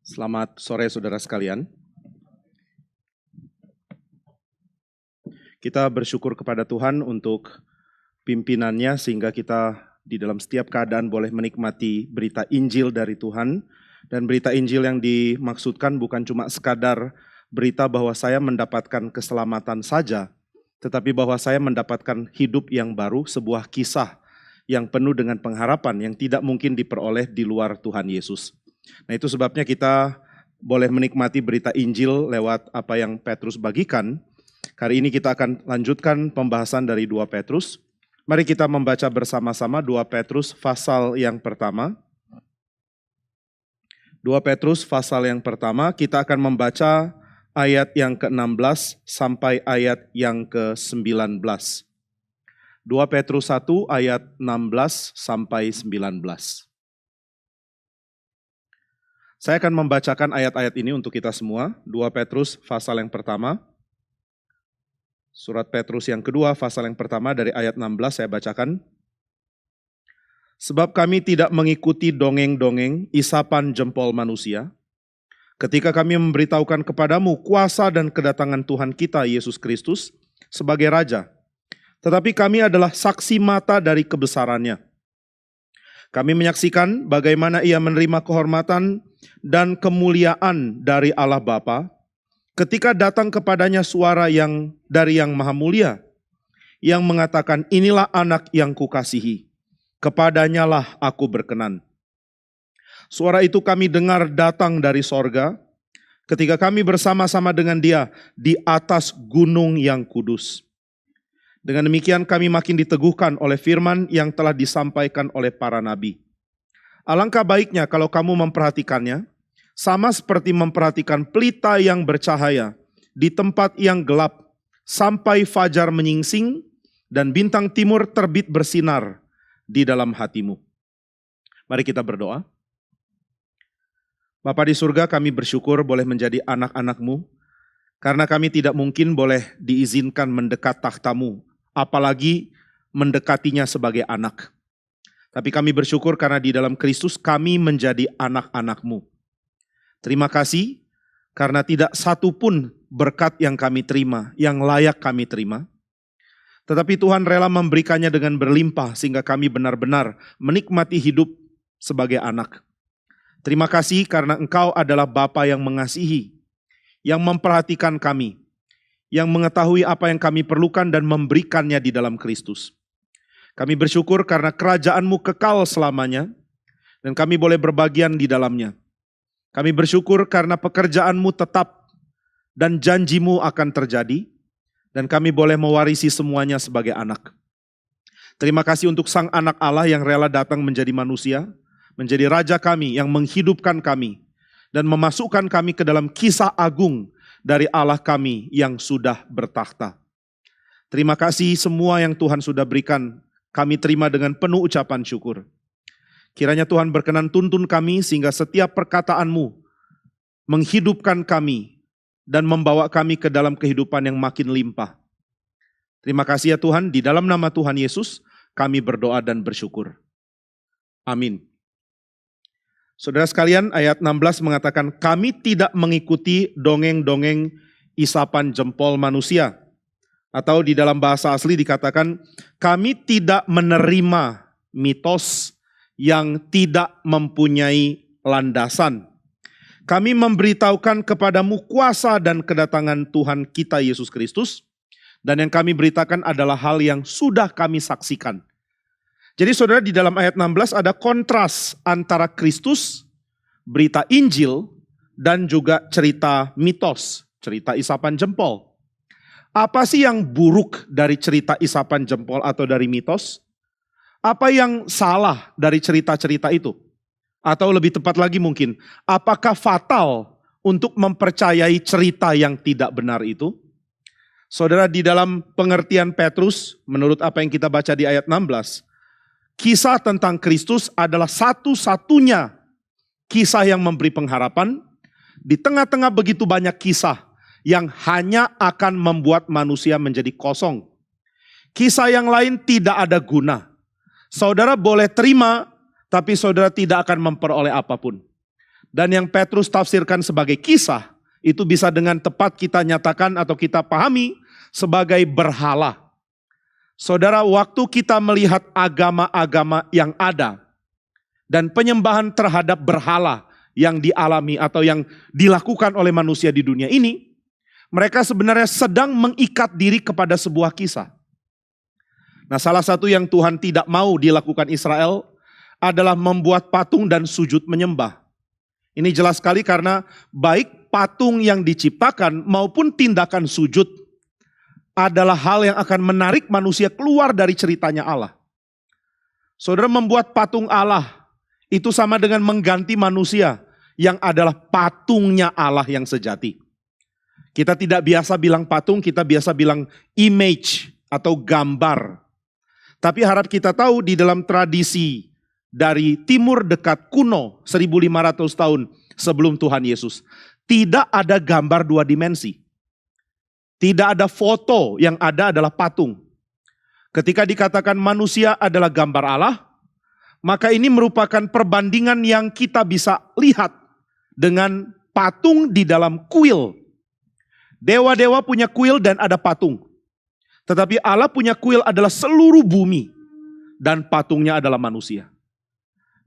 Selamat sore saudara sekalian. Kita bersyukur kepada Tuhan untuk pimpinannya sehingga kita di dalam setiap keadaan boleh menikmati berita Injil dari Tuhan. Dan berita Injil yang dimaksudkan bukan cuma sekadar berita bahwa saya mendapatkan keselamatan saja, tetapi bahwa saya mendapatkan hidup yang baru, sebuah kisah yang penuh dengan pengharapan yang tidak mungkin diperoleh di luar Tuhan Yesus. Nah, itu sebabnya kita boleh menikmati berita Injil lewat apa yang Petrus bagikan. Kali ini kita akan lanjutkan pembahasan dari 2 Petrus. Mari kita membaca bersama-sama 2 Petrus pasal yang pertama. 2 Petrus pasal yang pertama, kita akan membaca ayat yang ke-16 sampai ayat yang ke-19. 2 Petrus 1 ayat 16 sampai 19. Saya akan membacakan ayat-ayat ini untuk kita semua. 2 Petrus pasal yang pertama. Surat Petrus yang kedua pasal yang pertama dari ayat 16 saya bacakan. Sebab kami tidak mengikuti dongeng-dongeng isapan jempol manusia, ketika kami memberitahukan kepadamu kuasa dan kedatangan Tuhan kita Yesus Kristus sebagai Raja. Tetapi kami adalah saksi mata dari kebesarannya. Kami menyaksikan bagaimana ia menerima kehormatan dan kemuliaan dari Allah Bapa ketika datang kepadanya suara yang dari Yang Maha Mulia yang mengatakan, inilah anak yang kukasihi, kepadanya lah aku berkenan. Suara itu kami dengar datang dari sorga ketika kami bersama-sama dengan dia di atas gunung yang kudus. Dengan demikian kami makin diteguhkan oleh firman yang telah disampaikan oleh para nabi. Alangkah baiknya kalau kamu memperhatikannya, sama seperti memperhatikan pelita yang bercahaya di tempat yang gelap, sampai fajar menyingsing dan bintang timur terbit bersinar di dalam hatimu. Mari kita berdoa. Bapa di surga, kami bersyukur boleh menjadi anak-anak-Mu, karena kami tidak mungkin boleh diizinkan mendekat takhta-Mu, apalagi mendekatinya sebagai anak. Tapi kami bersyukur karena di dalam Kristus kami menjadi anak-anak-Mu. Terima kasih karena tidak satu pun berkat yang kami terima, yang layak kami terima. Tetapi Tuhan rela memberikannya dengan berlimpah sehingga kami benar-benar menikmati hidup sebagai anak. Terima kasih karena Engkau adalah Bapa yang mengasihi, yang memperhatikan kami, yang mengetahui apa yang kami perlukan dan memberikannya di dalam Kristus. Kami bersyukur karena kerajaan-Mu kekal selamanya dan kami boleh berbagian di dalamnya. Kami bersyukur karena pekerjaan-Mu tetap dan janji-Mu akan terjadi dan kami boleh mewarisi semuanya sebagai anak. Terima kasih untuk Sang Anak Allah yang rela datang menjadi manusia, menjadi Raja kami yang menghidupkan kami dan memasukkan kami ke dalam kisah agung dari Allah kami yang sudah bertakhta. Terima kasih semua yang Tuhan sudah berikan, kami terima dengan penuh ucapan syukur. Kiranya Tuhan berkenan tuntun kami sehingga setiap perkataan-Mu menghidupkan kami dan membawa kami ke dalam kehidupan yang makin limpah. Terima kasih ya Tuhan, di dalam nama Tuhan Yesus kami berdoa dan bersyukur. Amin. Saudara sekalian, ayat 16 mengatakan, kami tidak mengikuti dongeng-dongeng isapan jempol manusia. Atau di dalam bahasa asli dikatakan, kami tidak menerima mitos yang tidak mempunyai landasan. Kami memberitahukan kepadamu kuasa dan kedatangan Tuhan kita Yesus Kristus. Dan yang kami beritakan adalah hal yang sudah kami saksikan. Jadi saudara, di dalam ayat 16 ada kontras antara Kristus, berita Injil, dan juga cerita mitos, cerita isapan jempol. Apa sih yang buruk dari cerita isapan jempol atau dari mitos? Apa yang salah dari cerita-cerita itu? Atau lebih tepat lagi mungkin, apakah fatal untuk mempercayai cerita yang tidak benar itu? Saudara, di dalam pengertian Petrus, menurut apa yang kita baca di ayat 16, kisah tentang Kristus adalah satu-satunya kisah yang memberi pengharapan di tengah-tengah begitu banyak kisah yang hanya akan membuat manusia menjadi kosong. Kisah yang lain tidak ada guna. Saudara boleh terima, tapi saudara tidak akan memperoleh apapun. Dan yang Petrus tafsirkan sebagai kisah, itu bisa dengan tepat kita nyatakan atau kita pahami sebagai berhala. Saudara, waktu kita melihat agama-agama yang ada dan penyembahan terhadap berhala yang dialami atau yang dilakukan oleh manusia di dunia ini, mereka sebenarnya sedang mengikat diri kepada sebuah kisah. Nah, salah satu yang Tuhan tidak mau dilakukan Israel adalah membuat patung dan sujud menyembah. Ini jelas sekali karena baik patung yang diciptakan maupun tindakan sujud adalah hal yang akan menarik manusia keluar dari ceritanya Allah. Saudara, membuat patung Allah itu sama dengan mengganti manusia yang adalah patungnya Allah yang sejati. Kita tidak biasa bilang patung, kita biasa bilang image atau gambar. Tapi harap kita tahu di dalam tradisi dari timur dekat kuno 1500 tahun sebelum Tuhan Yesus, tidak ada gambar dua dimensi. Tidak ada foto, yang ada adalah patung. Ketika dikatakan manusia adalah gambar Allah, maka ini merupakan perbandingan yang kita bisa lihat dengan patung di dalam kuil. Dewa-dewa punya kuil dan ada patung. Tetapi Allah punya kuil adalah seluruh bumi dan patungnya adalah manusia.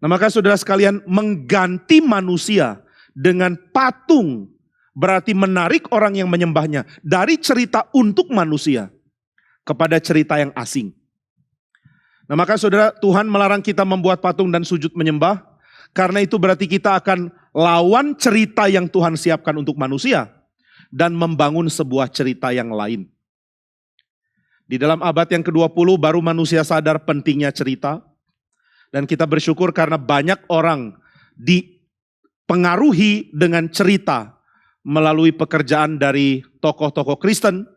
Nah, maka saudara sekalian, mengganti manusia dengan patung berarti menarik orang yang menyembahnya dari cerita untuk manusia kepada cerita yang asing. Nah, maka saudara, Tuhan melarang kita membuat patung dan sujud menyembah, karena itu berarti kita akan lawan cerita yang Tuhan siapkan untuk manusia dan membangun sebuah cerita yang lain. Di dalam abad yang ke-20 baru manusia sadar pentingnya cerita. Dan kita bersyukur karena banyak orang dipengaruhi dengan cerita melalui pekerjaan dari tokoh-tokoh Kristen.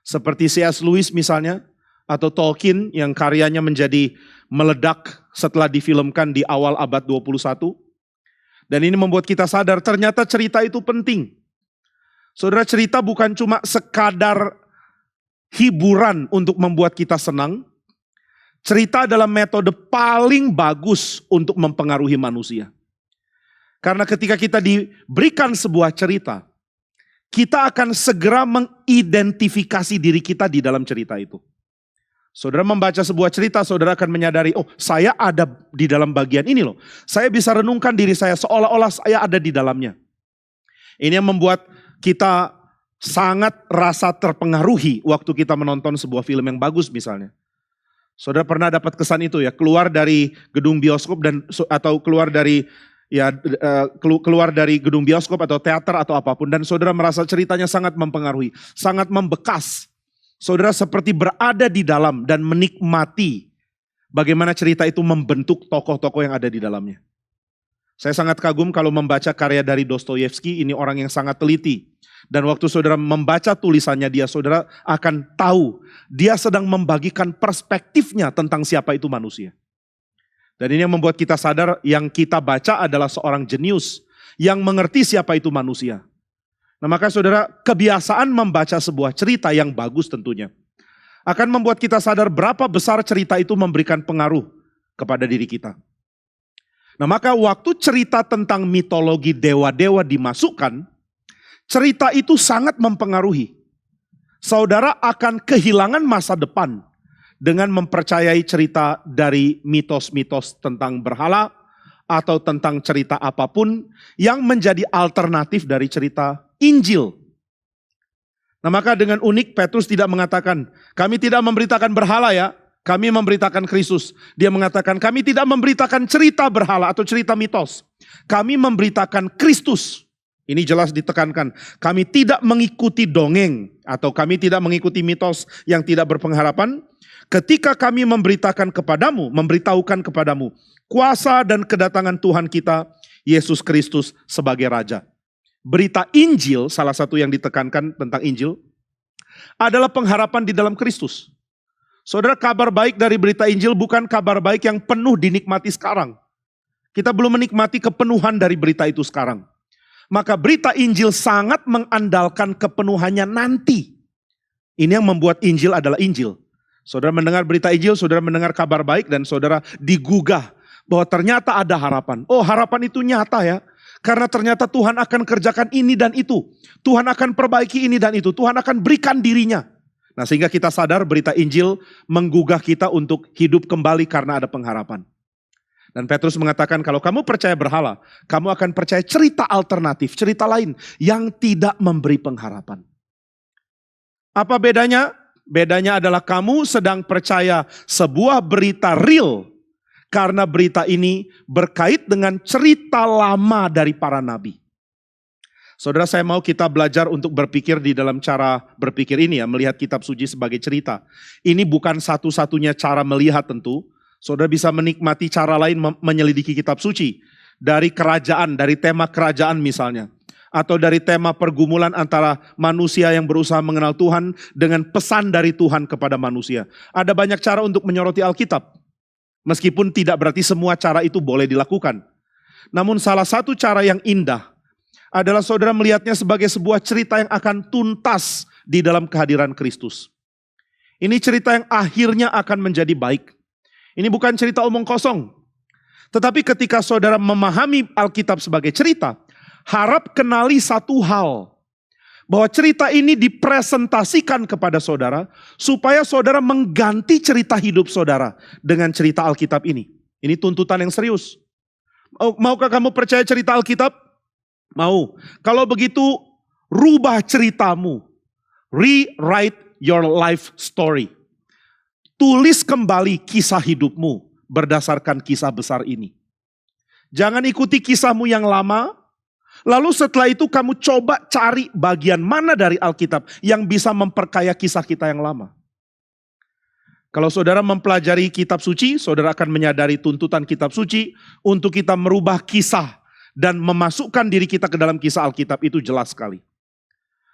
Seperti C.S. Lewis misalnya, atau Tolkien yang karyanya menjadi meledak setelah difilmkan di awal abad 21. Dan ini membuat kita sadar ternyata cerita itu penting. Saudara, cerita bukan cuma sekadar hiburan untuk membuat kita senang. Cerita adalah metode paling bagus untuk mempengaruhi manusia. Karena ketika kita diberikan sebuah cerita, kita akan segera mengidentifikasi diri kita di dalam cerita itu. Saudara membaca sebuah cerita, saudara akan menyadari, oh, saya ada di dalam bagian ini loh. Saya bisa renungkan diri saya seolah-olah saya ada di dalamnya. Ini yang membuat kita sangat rasa terpengaruhi waktu kita menonton sebuah film yang bagus misalnya. Saudara pernah dapat kesan itu ya, keluar dari gedung bioskop atau keluar dari gedung bioskop atau teater atau apapun, dan saudara merasa ceritanya sangat mempengaruhi, sangat membekas. Saudara seperti berada di dalam dan menikmati bagaimana cerita itu membentuk tokoh-tokoh yang ada di dalamnya. Saya sangat kagum kalau membaca karya dari Dostoyevsky, ini orang yang sangat teliti. Dan waktu saudara membaca tulisannya dia, saudara akan tahu dia sedang membagikan perspektifnya tentang siapa itu manusia. Dan ini yang membuat kita sadar yang kita baca adalah seorang jenius yang mengerti siapa itu manusia. Nah, maka saudara, kebiasaan membaca sebuah cerita yang bagus tentunya akan membuat kita sadar berapa besar cerita itu memberikan pengaruh kepada diri kita. Nah, maka waktu cerita tentang mitologi dewa-dewa dimasukkan, cerita itu sangat mempengaruhi. Saudara akan kehilangan masa depan dengan mempercayai cerita dari mitos-mitos tentang berhala atau tentang cerita apapun yang menjadi alternatif dari cerita Injil. Nah, maka dengan unik Petrus tidak mengatakan, kami tidak memberitakan berhala ya, kami memberitakan Kristus. Dia mengatakan, kami tidak memberitakan cerita berhala atau cerita mitos. Kami memberitakan Kristus. Ini jelas ditekankan. Kami tidak mengikuti dongeng atau kami tidak mengikuti mitos yang tidak berpengharapan. Ketika kami memberitahukan kepadamu kuasa dan kedatangan Tuhan kita, Yesus Kristus sebagai Raja. Berita Injil, salah satu yang ditekankan tentang Injil, adalah pengharapan di dalam Kristus. Saudara, kabar baik dari berita Injil bukan kabar baik yang penuh dinikmati sekarang. Kita belum menikmati kepenuhan dari berita itu sekarang. Maka berita Injil sangat mengandalkan kepenuhannya nanti. Ini yang membuat Injil adalah Injil. Saudara mendengar berita Injil, saudara mendengar kabar baik dan saudara digugah bahwa ternyata ada harapan. Oh, harapan itu nyata ya. Karena ternyata Tuhan akan kerjakan ini dan itu. Tuhan akan perbaiki ini dan itu. Tuhan akan berikan dirinya. Nah, sehingga kita sadar berita Injil menggugah kita untuk hidup kembali karena ada pengharapan. Dan Petrus mengatakan kalau kamu percaya berhala, kamu akan percaya cerita alternatif, cerita lain yang tidak memberi pengharapan. Apa bedanya? Bedanya adalah kamu sedang percaya sebuah berita real. Karena berita ini berkait dengan cerita lama dari para nabi. Saudara, saya mau kita belajar untuk berpikir di dalam cara berpikir ini ya, melihat kitab suci sebagai cerita. Ini bukan satu-satunya cara melihat tentu. Saudara bisa menikmati cara lain menyelidiki kitab suci. Dari kerajaan, dari tema kerajaan misalnya. Atau dari tema pergumulan antara manusia yang berusaha mengenal Tuhan dengan pesan dari Tuhan kepada manusia. Ada banyak cara untuk menyoroti Alkitab. Meskipun tidak berarti semua cara itu boleh dilakukan. Namun salah satu cara yang indah adalah saudara melihatnya sebagai sebuah cerita yang akan tuntas di dalam kehadiran Kristus. Ini cerita yang akhirnya akan menjadi baik. Ini bukan cerita omong kosong. Tetapi ketika saudara memahami Alkitab sebagai cerita, harap kenali satu hal. Bahwa cerita ini dipresentasikan kepada saudara, supaya saudara mengganti cerita hidup saudara dengan cerita Alkitab ini. Ini tuntutan yang serius. Maukah kamu percaya cerita Alkitab? Mau. Kalau begitu, rubah ceritamu. Rewrite your life story. Tulis kembali kisah hidupmu berdasarkan kisah besar ini. Jangan ikuti kisahmu yang lama. Lalu setelah itu kamu coba cari bagian mana dari Alkitab yang bisa memperkaya kisah kita yang lama. Kalau saudara mempelajari kitab suci, saudara akan menyadari tuntutan kitab suci untuk kita merubah kisah dan memasukkan diri kita ke dalam kisah Alkitab itu jelas sekali.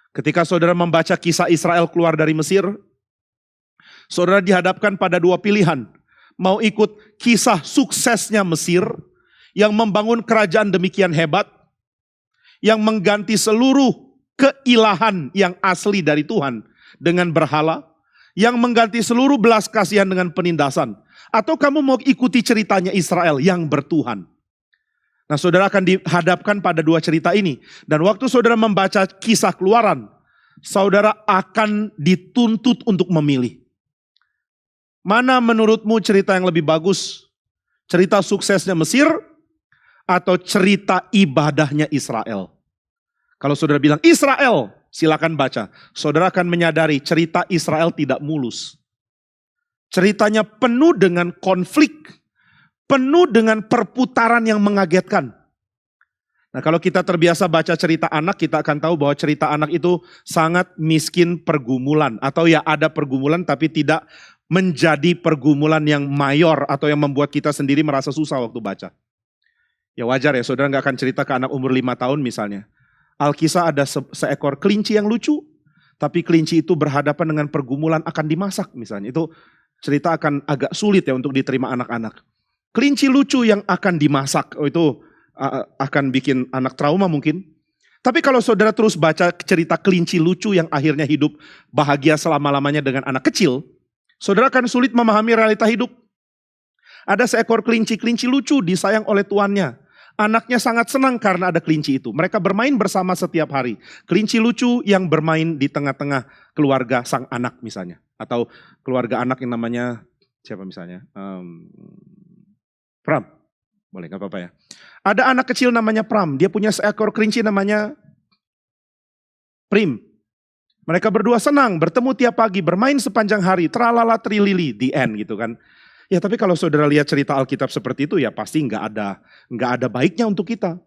Ketika saudara membaca kisah Israel keluar dari Mesir, saudara dihadapkan pada dua pilihan. Mau ikut kisah suksesnya Mesir yang membangun kerajaan demikian hebat, yang mengganti seluruh keilahan yang asli dari Tuhan dengan berhala, yang mengganti seluruh belas kasihan dengan penindasan. Atau kamu mau ikuti ceritanya Israel yang bertuhan. Nah, saudara akan dihadapkan pada dua cerita ini. Dan waktu saudara membaca kisah Keluaran, saudara akan dituntut untuk memilih. Mana menurutmu cerita yang lebih bagus? Cerita suksesnya Mesir atau cerita ibadahnya Israel? Kalau saudara bilang Israel, silakan baca. Saudara akan menyadari cerita Israel tidak mulus. Ceritanya penuh dengan konflik, penuh dengan perputaran yang mengagetkan. Nah, kalau kita terbiasa baca cerita anak, kita akan tahu bahwa cerita anak itu sangat miskin pergumulan. Atau ya ada pergumulan tapi tidak menjadi pergumulan yang mayor atau yang membuat kita sendiri merasa susah waktu baca. Ya wajar ya, saudara gak akan cerita ke anak umur 5 tahun misalnya. Alkisah ada seekor kelinci yang lucu, tapi kelinci itu berhadapan dengan pergumulan akan dimasak misalnya. Itu cerita akan agak sulit ya untuk diterima anak-anak. Kelinci lucu yang akan dimasak, itu akan bikin anak trauma mungkin. Tapi kalau saudara terus baca cerita kelinci lucu yang akhirnya hidup bahagia selama-lamanya dengan anak kecil, saudara akan sulit memahami realita hidup. Ada seekor kelinci lucu disayang oleh tuannya. Anaknya sangat senang karena ada kelinci itu. Mereka bermain bersama setiap hari. Kelinci lucu yang bermain di tengah-tengah keluarga sang anak misalnya. Atau keluarga anak yang namanya, siapa misalnya? Pram. Boleh, gak apa-apa ya. Ada anak kecil namanya Pram. Dia punya seekor kelinci namanya Prim. Mereka berdua senang, bertemu tiap pagi, bermain sepanjang hari. Tralala trilili, the end gitu kan. Ya tapi kalau saudara lihat cerita Alkitab seperti itu ya pasti nggak ada baiknya untuk kita.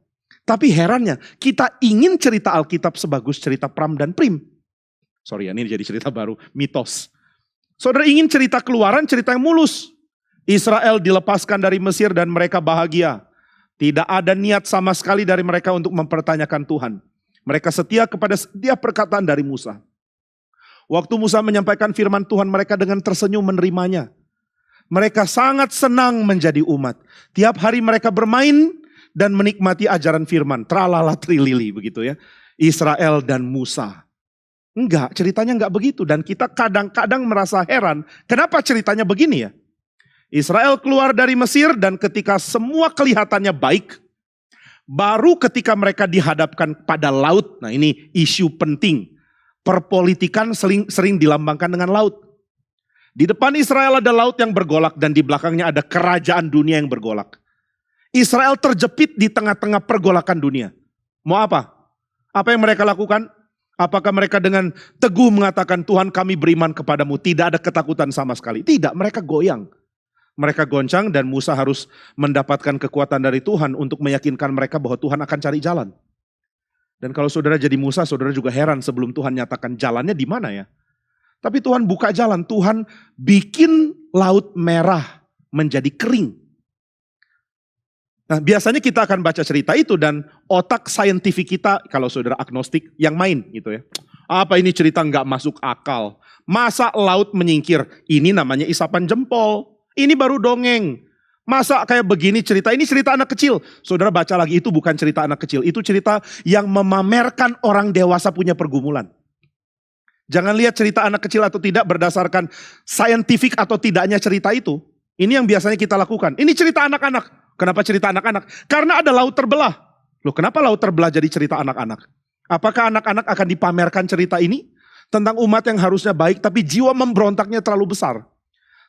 Tapi herannya kita ingin cerita Alkitab sebagus cerita Pram dan Prim. Sorry ya, ini jadi cerita baru, mitos. Saudara ingin cerita Keluaran, cerita yang mulus. Israel dilepaskan dari Mesir dan mereka bahagia. Tidak ada niat sama sekali dari mereka untuk mempertanyakan Tuhan. Mereka setia kepada setiap perkataan dari Musa. Waktu Musa menyampaikan firman Tuhan, mereka dengan tersenyum menerimanya. Mereka sangat senang menjadi umat. Tiap hari mereka bermain dan menikmati ajaran firman. Tralala trilili begitu ya. Israel dan Musa. Enggak, ceritanya enggak begitu. Dan kita kadang-kadang merasa heran. Kenapa ceritanya begini ya? Israel keluar dari Mesir dan ketika semua kelihatannya baik. Baru ketika mereka dihadapkan pada laut, nah ini isu penting. Perpolitikan sering dilambangkan dengan laut. Di depan Israel ada laut yang bergolak dan di belakangnya ada kerajaan dunia yang bergolak. Israel terjepit di tengah-tengah pergolakan dunia. Mau apa? Apa yang mereka lakukan? Apakah mereka dengan teguh mengatakan, Tuhan kami beriman kepadamu, tidak ada ketakutan sama sekali? Tidak, mereka goyang. Mereka goncang dan Musa harus mendapatkan kekuatan dari Tuhan untuk meyakinkan mereka bahwa Tuhan akan cari jalan. Dan kalau saudara jadi Musa, saudara juga heran sebelum Tuhan nyatakan jalannya di mana ya. Tapi Tuhan buka jalan, Tuhan bikin laut merah menjadi kering. Nah biasanya kita akan baca cerita itu dan otak saintifik kita, kalau saudara agnostik, yang main gitu ya. Apa ini cerita nggak masuk akal? Masa laut menyingkir? Ini namanya isapan jempol. Ini baru dongeng. Masa kayak begini cerita? Ini cerita anak kecil. Saudara baca lagi, itu bukan cerita anak kecil. Itu cerita yang memamerkan orang dewasa punya pergumulan. Jangan lihat cerita anak kecil atau tidak berdasarkan saintifik atau tidaknya cerita itu. Ini yang biasanya kita lakukan. Ini cerita anak-anak. Kenapa cerita anak-anak? Karena ada laut terbelah. Loh kenapa laut terbelah jadi cerita anak-anak? Apakah anak-anak akan dipamerkan cerita ini? Tentang umat yang harusnya baik tapi jiwa memberontaknya terlalu besar.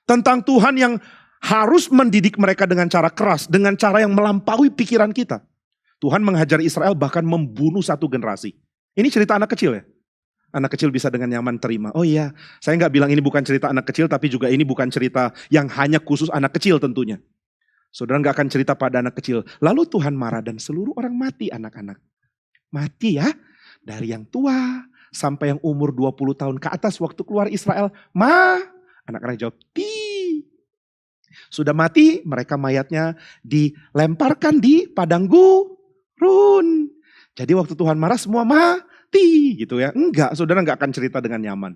Tentang Tuhan yang harus mendidik mereka dengan cara keras, dengan cara yang melampaui pikiran kita. Tuhan menghajar Israel bahkan membunuh satu generasi. Ini cerita anak kecil ya? Anak kecil bisa dengan nyaman terima. Oh iya, saya nggak bilang ini bukan cerita anak kecil, tapi juga ini bukan cerita yang hanya khusus anak kecil tentunya. Saudara nggak akan cerita pada anak kecil. Lalu Tuhan marah dan seluruh orang mati anak-anak. Mati ya, dari yang tua sampai yang umur 20 tahun ke atas waktu keluar Israel. Anak-anak jawab, sudah mati, mereka mayatnya dilemparkan di padang gurun. Jadi waktu Tuhan marah semua mati gitu ya. Enggak, saudara enggak akan cerita dengan nyaman.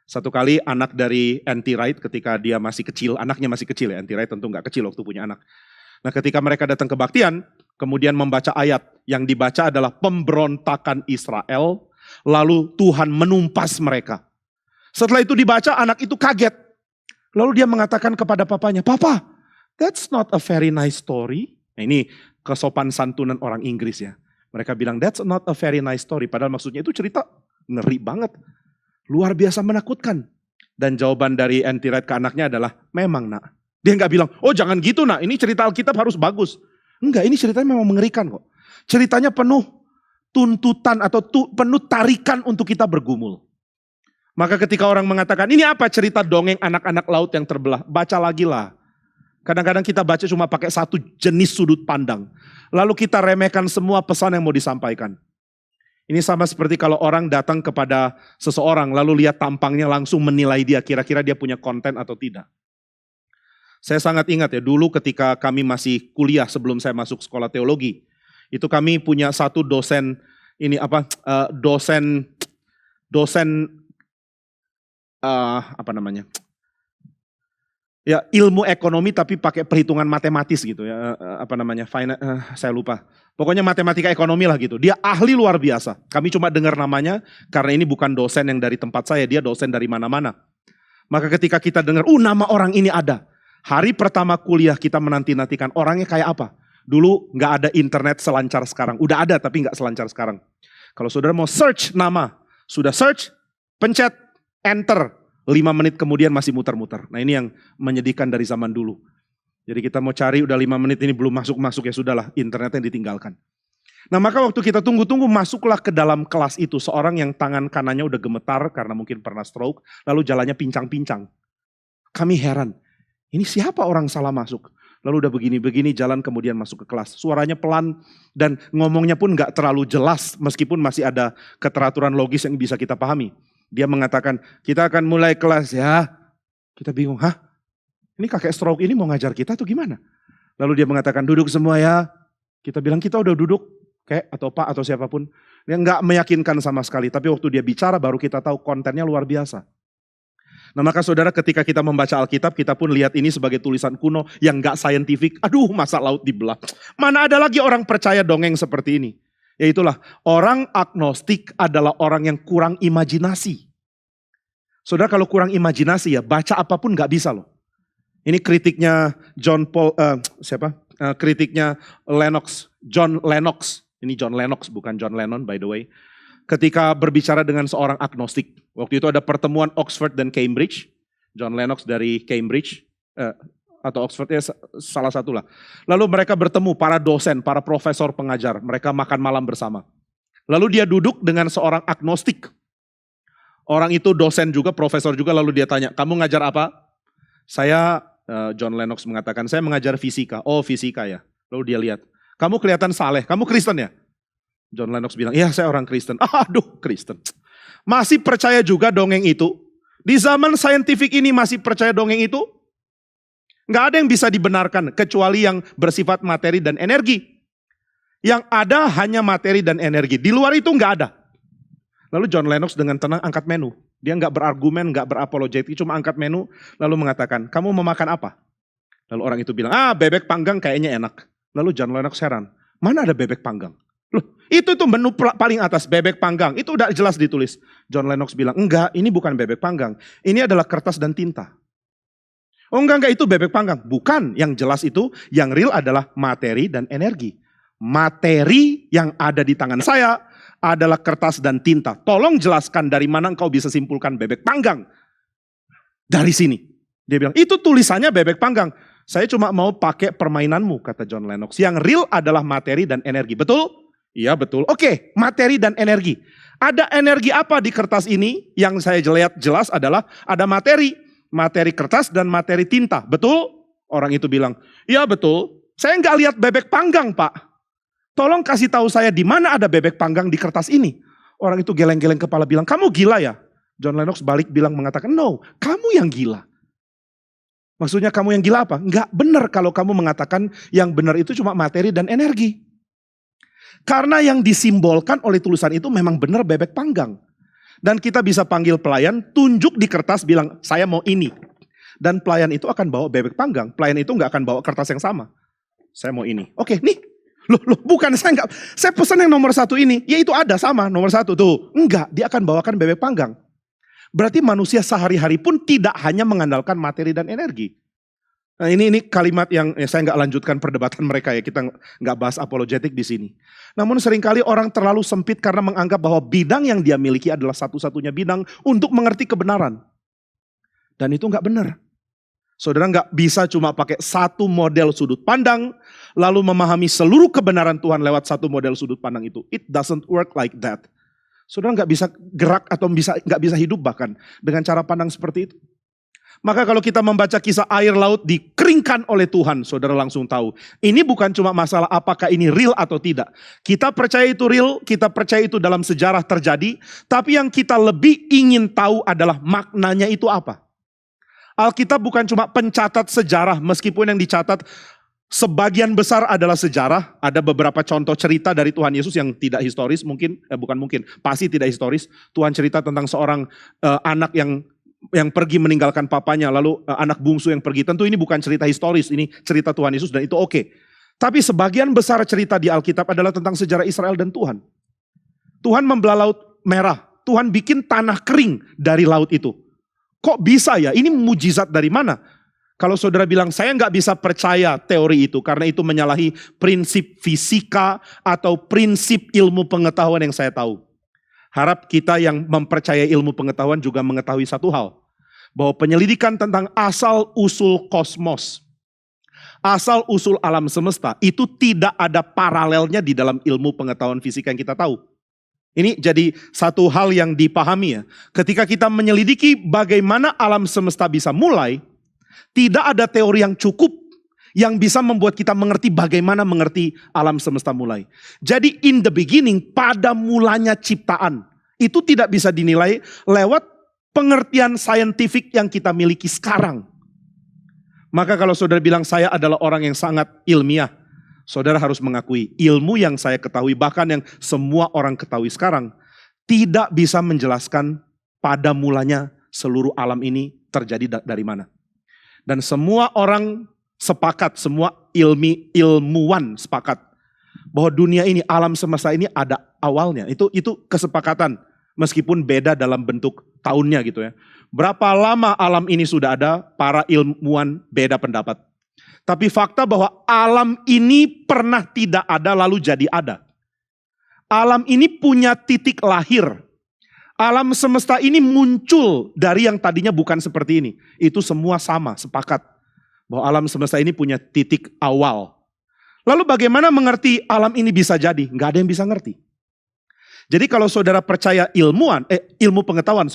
Satu kali anak dari N.T. Wright ketika dia masih kecil, anaknya masih kecil ya, N.T. Wright tentu enggak kecil waktu punya anak. Nah ketika mereka datang ke kebaktian, kemudian membaca ayat, yang dibaca adalah pemberontakan Israel, lalu Tuhan menumpas mereka. Setelah itu dibaca, anak itu kaget. Lalu dia mengatakan kepada papanya, Papa, that's not a very nice story. Nah ini kesopan santunan orang Inggris ya. Mereka bilang, that's not a very nice story. Padahal maksudnya itu cerita ngeri banget. Luar biasa menakutkan. Dan jawaban dari N.T. Wright ke anaknya adalah, memang nak. Dia nggak bilang, oh jangan gitu nak, ini cerita Alkitab harus bagus. Enggak, ini ceritanya memang mengerikan kok. Ceritanya penuh tuntutan atau penuh tarikan untuk kita bergumul. Maka ketika orang mengatakan, ini apa cerita dongeng anak-anak laut yang terbelah? Baca lagi lah. Kadang-kadang kita baca cuma pakai satu jenis sudut pandang. Lalu kita remehkan semua pesan yang mau disampaikan. Ini sama seperti kalau orang datang kepada seseorang, lalu lihat tampangnya langsung menilai dia, kira-kira dia punya konten atau tidak. Saya sangat ingat ya, dulu ketika kami masih kuliah sebelum saya masuk sekolah teologi. Itu kami punya satu dosen, ya ilmu ekonomi tapi pakai perhitungan matematis gitu ya, saya lupa. Pokoknya matematika ekonomi lah gitu. Dia ahli luar biasa. Kami cuma dengar namanya karena ini bukan dosen yang dari tempat saya, dia dosen dari mana-mana. Maka ketika kita dengar, nama orang ini ada. Hari pertama kuliah kita menanti-nantikan orangnya kayak apa. Dulu nggak ada internet selancar sekarang. Udah ada tapi nggak selancar sekarang. Kalau saudara mau search nama, sudah search, pencet, enter. 5 menit kemudian masih muter-muter. Nah ini yang menyedihkan dari zaman dulu. Jadi kita mau cari udah 5 menit ini belum masuk-masuk ya sudahlah, internetnya ditinggalkan. Nah maka waktu kita tunggu-tunggu masuklah ke dalam kelas itu seorang yang tangan kanannya udah gemetar karena mungkin pernah stroke. Lalu jalannya pincang-pincang. Kami heran, ini siapa orang salah masuk? Lalu udah begini-begini jalan kemudian masuk ke kelas. Suaranya pelan dan ngomongnya pun gak terlalu jelas meskipun masih ada keteraturan logis yang bisa kita pahami. Dia mengatakan, kita akan mulai kelas ya. Kita bingung, ini kakek stroke ini mau ngajar kita atau gimana? Lalu dia mengatakan, duduk semua ya. Kita bilang, kita udah duduk, kek atau pak atau siapapun. Dia nggak meyakinkan sama sekali. Tapi waktu dia bicara baru kita tahu kontennya luar biasa. Nah maka saudara ketika kita membaca Alkitab, kita pun lihat ini sebagai tulisan kuno yang nggak saintifik. Aduh masa laut dibelah. Mana ada lagi orang percaya dongeng seperti ini. Yaitulah orang agnostik adalah orang yang kurang imajinasi. Saudara kalau kurang imajinasi ya baca apapun gak bisa loh. Ini kritiknya kritiknya Lennox. John Lennox, ini John Lennox bukan John Lennon by the way, ketika berbicara dengan seorang agnostik. Waktu itu ada pertemuan Oxford dan Cambridge, John Lennox dari Cambridge, atau Oxford ya salah satu lah. Lalu mereka bertemu para dosen, para profesor pengajar, mereka makan malam bersama. Lalu dia duduk dengan seorang agnostik. Orang itu dosen juga, profesor juga, lalu dia tanya, kamu ngajar apa? Saya, John Lennox mengatakan, saya mengajar fisika. Oh fisika ya. Lalu dia lihat, kamu kelihatan saleh, kamu Kristen ya? John Lennox bilang, iya saya orang Kristen. Aduh Kristen. Masih percaya juga dongeng itu? Di zaman saintifik ini masih percaya dongeng itu? Nggak ada yang bisa dibenarkan kecuali yang bersifat materi dan energi. Yang ada hanya materi dan energi. Di luar itu nggak ada. Lalu John Lennox dengan tenang angkat menu. Dia nggak berargumen, nggak berapologetik, cuma angkat menu lalu mengatakan, kamu mau makan apa? Lalu orang itu bilang, bebek panggang kayaknya enak. Lalu John Lennox heran, mana ada bebek panggang? Loh, itu menu paling atas, bebek panggang. Itu udah jelas ditulis. John Lennox bilang, enggak, ini bukan bebek panggang. Ini adalah kertas dan tinta. Oh enggak, itu bebek panggang. Bukan, yang jelas itu, yang real adalah materi dan energi. Materi yang ada di tangan saya adalah kertas dan tinta. Tolong jelaskan dari mana engkau bisa simpulkan bebek panggang. Dari sini. Dia bilang, itu tulisannya bebek panggang. Saya cuma mau pakai permainanmu, kata John Lennox. Yang real adalah materi dan energi. Betul? Iya betul. Oke, materi dan energi. Ada energi apa di kertas ini? Yang saya lihat jelas adalah ada materi. Materi kertas dan materi tinta. Betul? Orang itu bilang, iya betul. Saya nggak lihat bebek panggang Pak. Tolong kasih tahu saya di mana ada bebek panggang di kertas ini. Orang itu geleng-geleng kepala bilang, kamu gila ya? John Lennox balik bilang mengatakan, no, kamu yang gila. Maksudnya kamu yang gila apa? Enggak benar kalau kamu mengatakan yang benar itu cuma materi dan energi. Karena yang disimbolkan oleh tulisan itu memang benar bebek panggang. Dan kita bisa panggil pelayan, tunjuk di kertas bilang, saya mau ini. Dan pelayan itu akan bawa bebek panggang. Pelayan itu nggak akan bawa kertas yang sama. Saya mau ini. Oke, nih. Loh, bukan saya pesan yang nomor 1 ini. Ya itu ada sama, nomor 1 tuh. Enggak, dia akan bawakan bebek panggang. Berarti manusia sehari-hari pun tidak hanya mengandalkan materi dan energi. Nah, ini kalimat yang saya nggak lanjutkan perdebatan mereka ya, kita nggak bahas apologetik di sini. Namun seringkali orang terlalu sempit karena menganggap bahwa bidang yang dia miliki adalah satu-satunya bidang untuk mengerti kebenaran. Dan itu nggak benar. Saudara nggak bisa cuma pakai satu model sudut pandang, lalu memahami seluruh kebenaran Tuhan lewat satu model sudut pandang itu. It doesn't work like that. Saudara nggak bisa gerak atau nggak bisa hidup bahkan dengan cara pandang seperti itu. Maka kalau kita membaca kisah air laut dikeringkan oleh Tuhan, saudara langsung tahu. Ini bukan cuma masalah apakah ini real atau tidak. Kita percaya itu real, kita percaya itu dalam sejarah terjadi. Tapi yang kita lebih ingin tahu adalah maknanya itu apa. Alkitab bukan cuma pencatat sejarah, meskipun yang dicatat sebagian besar adalah sejarah. Ada beberapa contoh cerita dari Tuhan Yesus yang tidak historis, pasti tidak historis. Tuhan cerita tentang seorang anak yang pergi meninggalkan papanya, lalu anak bungsu yang pergi. Tentu ini bukan cerita historis, ini cerita Tuhan Yesus dan itu oke. Tapi sebagian besar cerita di Alkitab adalah tentang sejarah Israel dan Tuhan. Tuhan membelah laut merah, Tuhan bikin tanah kering dari laut itu. Kok bisa ya? Ini mujizat dari mana? Kalau saudara bilang, saya nggak bisa percaya teori itu, karena itu menyalahi prinsip fisika atau prinsip ilmu pengetahuan yang saya tahu. Harap kita yang mempercayai ilmu pengetahuan juga mengetahui satu hal. Bahwa penyelidikan tentang asal-usul kosmos, asal-usul alam semesta, itu tidak ada paralelnya di dalam ilmu pengetahuan fisika yang kita tahu. Ini jadi satu hal yang dipahami ya. Ketika kita menyelidiki bagaimana alam semesta bisa mulai, tidak ada teori yang cukup yang bisa membuat kita mengerti bagaimana mengerti alam semesta mulai. Jadi in the beginning, pada mulanya ciptaan, itu tidak bisa dinilai lewat pengertian saintifik yang kita miliki sekarang. Maka kalau saudara bilang saya adalah orang yang sangat ilmiah, saudara harus mengakui ilmu yang saya ketahui, bahkan yang semua orang ketahui sekarang, tidak bisa menjelaskan pada mulanya seluruh alam ini terjadi dari mana. Dan semua orang sepakat, semua ilmuwan sepakat bahwa dunia ini, alam semesta ini ada awalnya. Itu kesepakatan, meskipun beda dalam bentuk tahunnya gitu ya. Berapa lama alam ini sudah ada, para ilmuwan beda pendapat. Tapi fakta bahwa alam ini pernah tidak ada lalu jadi ada. Alam ini punya titik lahir. Alam semesta ini muncul dari yang tadinya bukan seperti ini. Itu semua sama, sepakat. Bahwa alam semesta ini punya titik awal. Lalu bagaimana mengerti alam ini bisa jadi? Nggak ada yang bisa ngerti. Jadi kalau saudara percaya ilmu pengetahuan,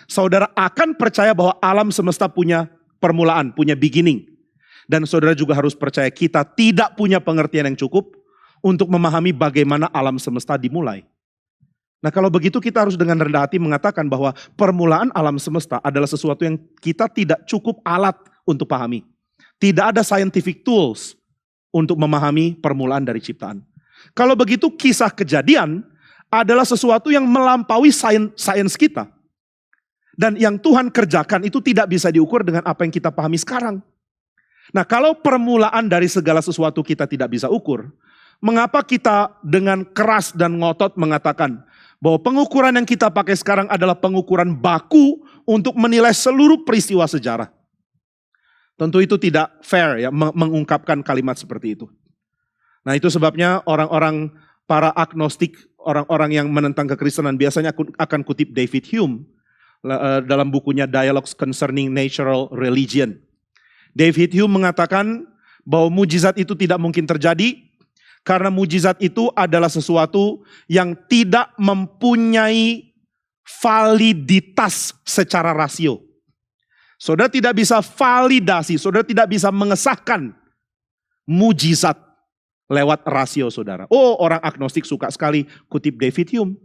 saudara akan percaya bahwa alam semesta punya permulaan, punya beginning. Dan saudara juga harus percaya kita tidak punya pengertian yang cukup untuk memahami bagaimana alam semesta dimulai. Nah kalau begitu kita harus dengan rendah hati mengatakan bahwa permulaan alam semesta adalah sesuatu yang kita tidak cukup alat untuk pahami. Tidak ada scientific tools untuk memahami permulaan dari ciptaan. Kalau begitu kisah kejadian adalah sesuatu yang melampaui sains kita. Dan yang Tuhan kerjakan itu tidak bisa diukur dengan apa yang kita pahami sekarang. Nah kalau permulaan dari segala sesuatu kita tidak bisa ukur, mengapa kita dengan keras dan ngotot mengatakan bahwa pengukuran yang kita pakai sekarang adalah pengukuran baku untuk menilai seluruh peristiwa sejarah? Tentu itu tidak fair ya mengungkapkan kalimat seperti itu. Nah itu sebabnya orang-orang para agnostik, orang-orang yang menentang kekristenan biasanya akan kutip David Hume dalam bukunya Dialogues Concerning Natural Religion. David Hume mengatakan bahwa mujizat itu tidak mungkin terjadi karena mujizat itu adalah sesuatu yang tidak mempunyai validitas secara rasio. Saudara tidak bisa validasi, saudara tidak bisa mengesahkan mujizat lewat rasio saudara. Oh, orang agnostik suka sekali kutip David Hume.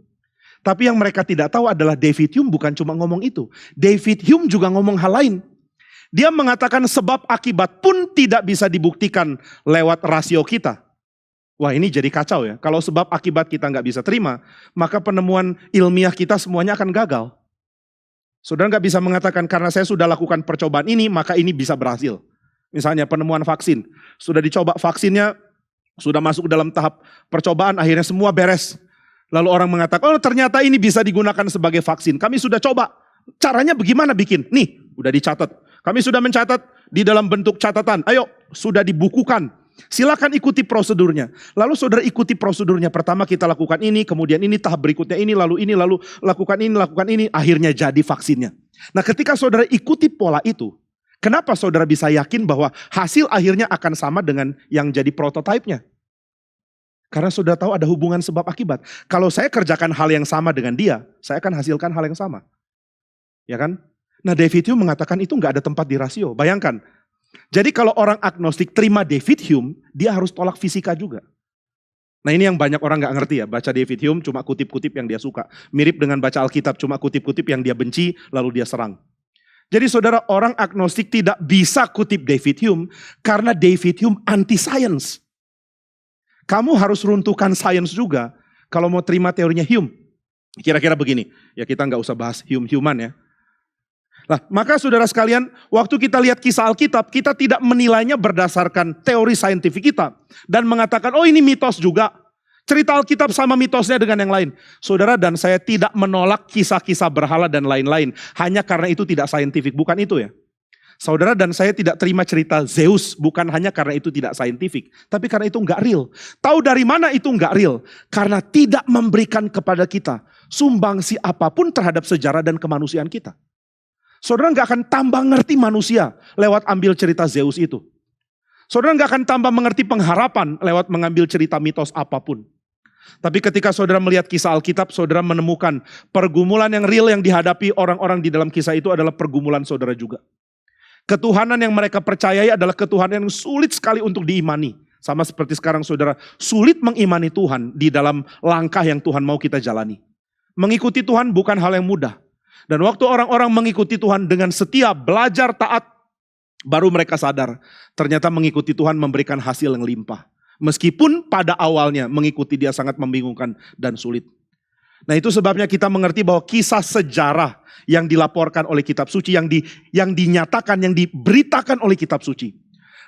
Tapi yang mereka tidak tahu adalah David Hume bukan cuma ngomong itu. David Hume juga ngomong hal lain. Dia mengatakan sebab akibat pun tidak bisa dibuktikan lewat rasio kita. Wah ini jadi kacau ya. Kalau sebab akibat kita nggak bisa terima, maka penemuan ilmiah kita semuanya akan gagal. Saudara nggak bisa mengatakan karena saya sudah lakukan percobaan ini, maka ini bisa berhasil. Misalnya penemuan vaksin. Sudah dicoba vaksinnya, sudah masuk dalam tahap percobaan, akhirnya semua beres. Lalu orang mengatakan, oh ternyata ini bisa digunakan sebagai vaksin. Kami sudah coba. Caranya bagaimana bikin? Nih, udah dicatat. Kami sudah mencatat di dalam bentuk catatan. Ayo, sudah dibukukan. Silakan ikuti prosedurnya. Lalu saudara ikuti prosedurnya. Pertama kita lakukan ini, kemudian ini, tahap berikutnya ini, lalu lakukan ini. Akhirnya jadi vaksinnya. Nah ketika saudara ikuti pola itu, kenapa saudara bisa yakin bahwa hasil akhirnya akan sama dengan yang jadi prototipenya? Karena saudara tahu ada hubungan sebab akibat. Kalau saya kerjakan hal yang sama dengan dia, saya akan hasilkan hal yang sama. Ya kan? Nah David Hume mengatakan itu nggak ada tempat di rasio. Bayangkan. Jadi kalau orang agnostik terima David Hume, dia harus tolak fisika juga. Nah ini yang banyak orang nggak ngerti ya. Baca David Hume cuma kutip-kutip yang dia suka. Mirip dengan baca Alkitab cuma kutip-kutip yang dia benci lalu dia serang. Jadi saudara orang agnostik tidak bisa kutip David Hume karena David Hume anti-science. Kamu harus runtuhkan sains juga kalau mau terima teorinya Hume. Kira-kira begini, ya kita nggak usah bahas Hume-Human ya. Nah, maka saudara sekalian, waktu kita lihat kisah Alkitab, kita tidak menilainya berdasarkan teori saintifik kita. Dan mengatakan, oh ini mitos juga. Cerita Alkitab sama mitosnya dengan yang lain. Saudara dan saya tidak menolak kisah-kisah berhala dan lain-lain. Hanya karena itu tidak saintifik, bukan itu ya. Saudara dan saya tidak terima cerita Zeus, bukan hanya karena itu tidak saintifik. Tapi karena itu enggak real. Tahu dari mana itu enggak real? Karena tidak memberikan kepada kita sumbangsi apapun terhadap sejarah dan kemanusiaan kita. Saudara nggak akan tambah ngerti manusia lewat ambil cerita Zeus itu. Saudara nggak akan tambah mengerti pengharapan lewat mengambil cerita mitos apapun. Tapi ketika saudara melihat kisah Alkitab, saudara menemukan pergumulan yang real yang dihadapi orang-orang di dalam kisah itu adalah pergumulan saudara juga. Ketuhanan yang mereka percayai adalah ketuhanan yang sulit sekali untuk diimani. Sama seperti sekarang saudara, sulit mengimani Tuhan di dalam langkah yang Tuhan mau kita jalani. Mengikuti Tuhan bukan hal yang mudah. Dan waktu orang-orang mengikuti Tuhan dengan setia, belajar taat, baru mereka sadar. Ternyata mengikuti Tuhan memberikan hasil yang limpah. Meskipun pada awalnya mengikuti dia sangat membingungkan dan sulit. Nah itu sebabnya kita mengerti bahwa kisah sejarah yang dilaporkan oleh kitab suci, yang dinyatakan, yang diberitakan oleh kitab suci.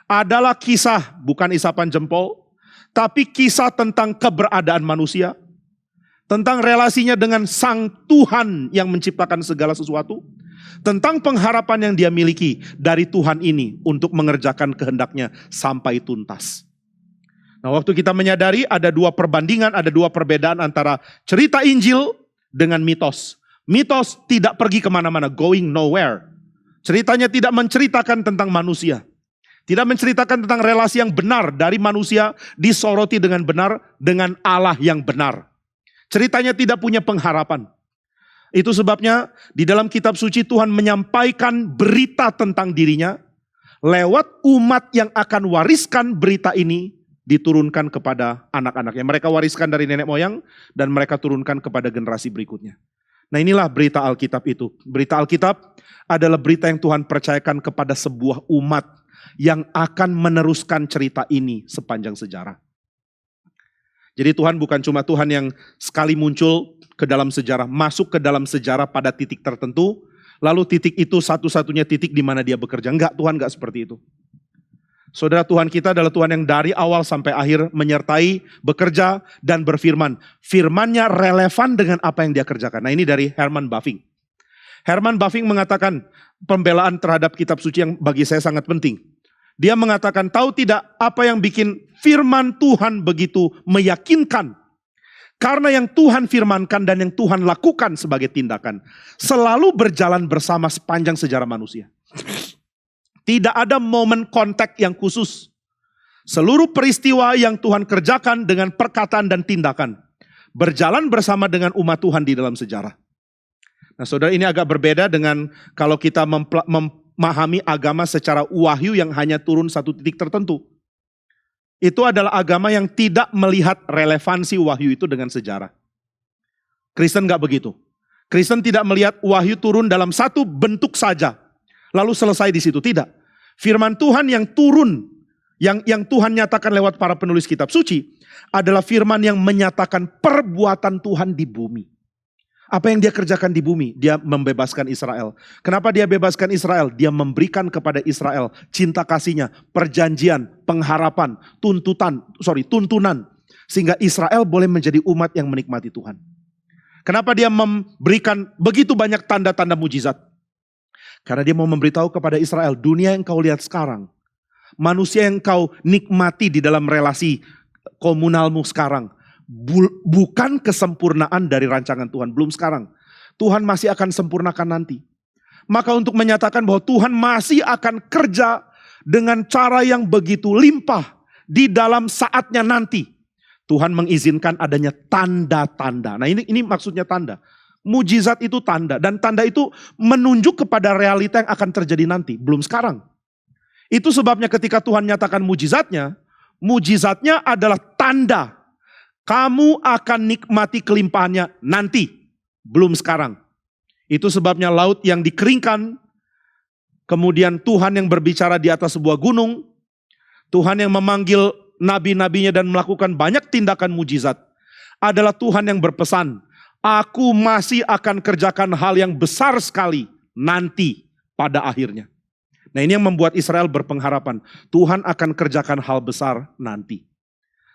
Adalah kisah, bukan isapan jempol, tapi kisah tentang keberadaan manusia. Tentang relasinya dengan Sang Tuhan yang menciptakan segala sesuatu. tentang pengharapan yang dia miliki dari Tuhan ini untuk mengerjakan kehendaknya sampai tuntas. Nah, waktu kita menyadari ada dua perbandingan, ada dua perbedaan antara cerita Injil dengan mitos. Mitos tidak pergi kemana-mana, going nowhere. Ceritanya tidak menceritakan tentang manusia. Tidak menceritakan tentang relasi yang benar dari manusia disoroti dengan benar dengan Allah yang benar. Ceritanya tidak punya pengharapan. Itu sebabnya di dalam kitab suci Tuhan menyampaikan berita tentang dirinya lewat umat yang akan wariskan berita ini diturunkan kepada anak-anaknya. Mereka wariskan dari nenek moyang dan mereka turunkan kepada generasi berikutnya. Nah, inilah berita Alkitab itu. Berita Alkitab adalah berita yang Tuhan percayakan kepada sebuah umat yang akan meneruskan cerita ini sepanjang sejarah. Jadi Tuhan bukan cuma Tuhan yang sekali muncul ke dalam sejarah, masuk ke dalam sejarah pada titik tertentu, lalu titik itu satu-satunya titik di mana dia bekerja. Enggak, Tuhan enggak seperti itu. Saudara, Tuhan kita adalah Tuhan yang dari awal sampai akhir menyertai, bekerja, dan berfirman. Firman-Nya relevan dengan apa yang dia kerjakan. Nah, ini dari Herman Bavinck. Herman Bavinck mengatakan pembelaan terhadap kitab suci yang bagi saya sangat penting. Dia mengatakan, tahu tidak apa yang bikin firman Tuhan begitu meyakinkan? Karena yang Tuhan firmankan dan yang Tuhan lakukan sebagai tindakan selalu berjalan bersama sepanjang sejarah manusia. Tidak ada momen kontak yang khusus. Seluruh peristiwa yang Tuhan kerjakan dengan perkataan dan tindakan berjalan bersama dengan umat Tuhan di dalam sejarah. Nah, saudara, ini agak berbeda dengan kalau kita memahami agama secara wahyu yang hanya turun satu titik tertentu. Itu adalah agama yang tidak melihat relevansi wahyu itu dengan sejarah. Kristen gak begitu. Kristen tidak melihat wahyu turun dalam satu bentuk saja, lalu selesai di situ. Tidak. Firman Tuhan yang turun, yang Tuhan nyatakan lewat para penulis kitab suci, adalah firman yang menyatakan perbuatan Tuhan di bumi. Apa yang dia kerjakan di bumi? Dia membebaskan Israel. Kenapa dia bebaskan Israel? Dia memberikan kepada Israel cinta kasihnya, perjanjian, pengharapan, tuntunan. Sehingga Israel boleh menjadi umat yang menikmati Tuhan. Kenapa dia memberikan begitu banyak tanda-tanda mujizat? Karena dia mau memberitahu kepada Israel, dunia yang kau lihat sekarang, manusia yang kau nikmati di dalam relasi komunalmu sekarang, bukan kesempurnaan dari rancangan Tuhan, belum sekarang. Tuhan masih akan sempurnakan nanti. Maka untuk menyatakan bahwa Tuhan masih akan kerja dengan cara yang begitu limpah di dalam saatnya nanti, Tuhan mengizinkan adanya tanda-tanda. Nah, ini maksudnya tanda. Mujizat itu tanda, dan tanda itu menunjuk kepada realita yang akan terjadi nanti, belum sekarang. Itu sebabnya ketika Tuhan nyatakan mujizatnya adalah tanda. Kamu akan nikmati kelimpahannya nanti, belum sekarang. Itu sebabnya laut yang dikeringkan, kemudian Tuhan yang berbicara di atas sebuah gunung, Tuhan yang memanggil nabi-nabinya dan melakukan banyak tindakan mujizat, adalah Tuhan yang berpesan, aku masih akan kerjakan hal yang besar sekali nanti pada akhirnya. Nah, ini yang membuat Israel berpengharapan. Tuhan akan kerjakan hal besar nanti.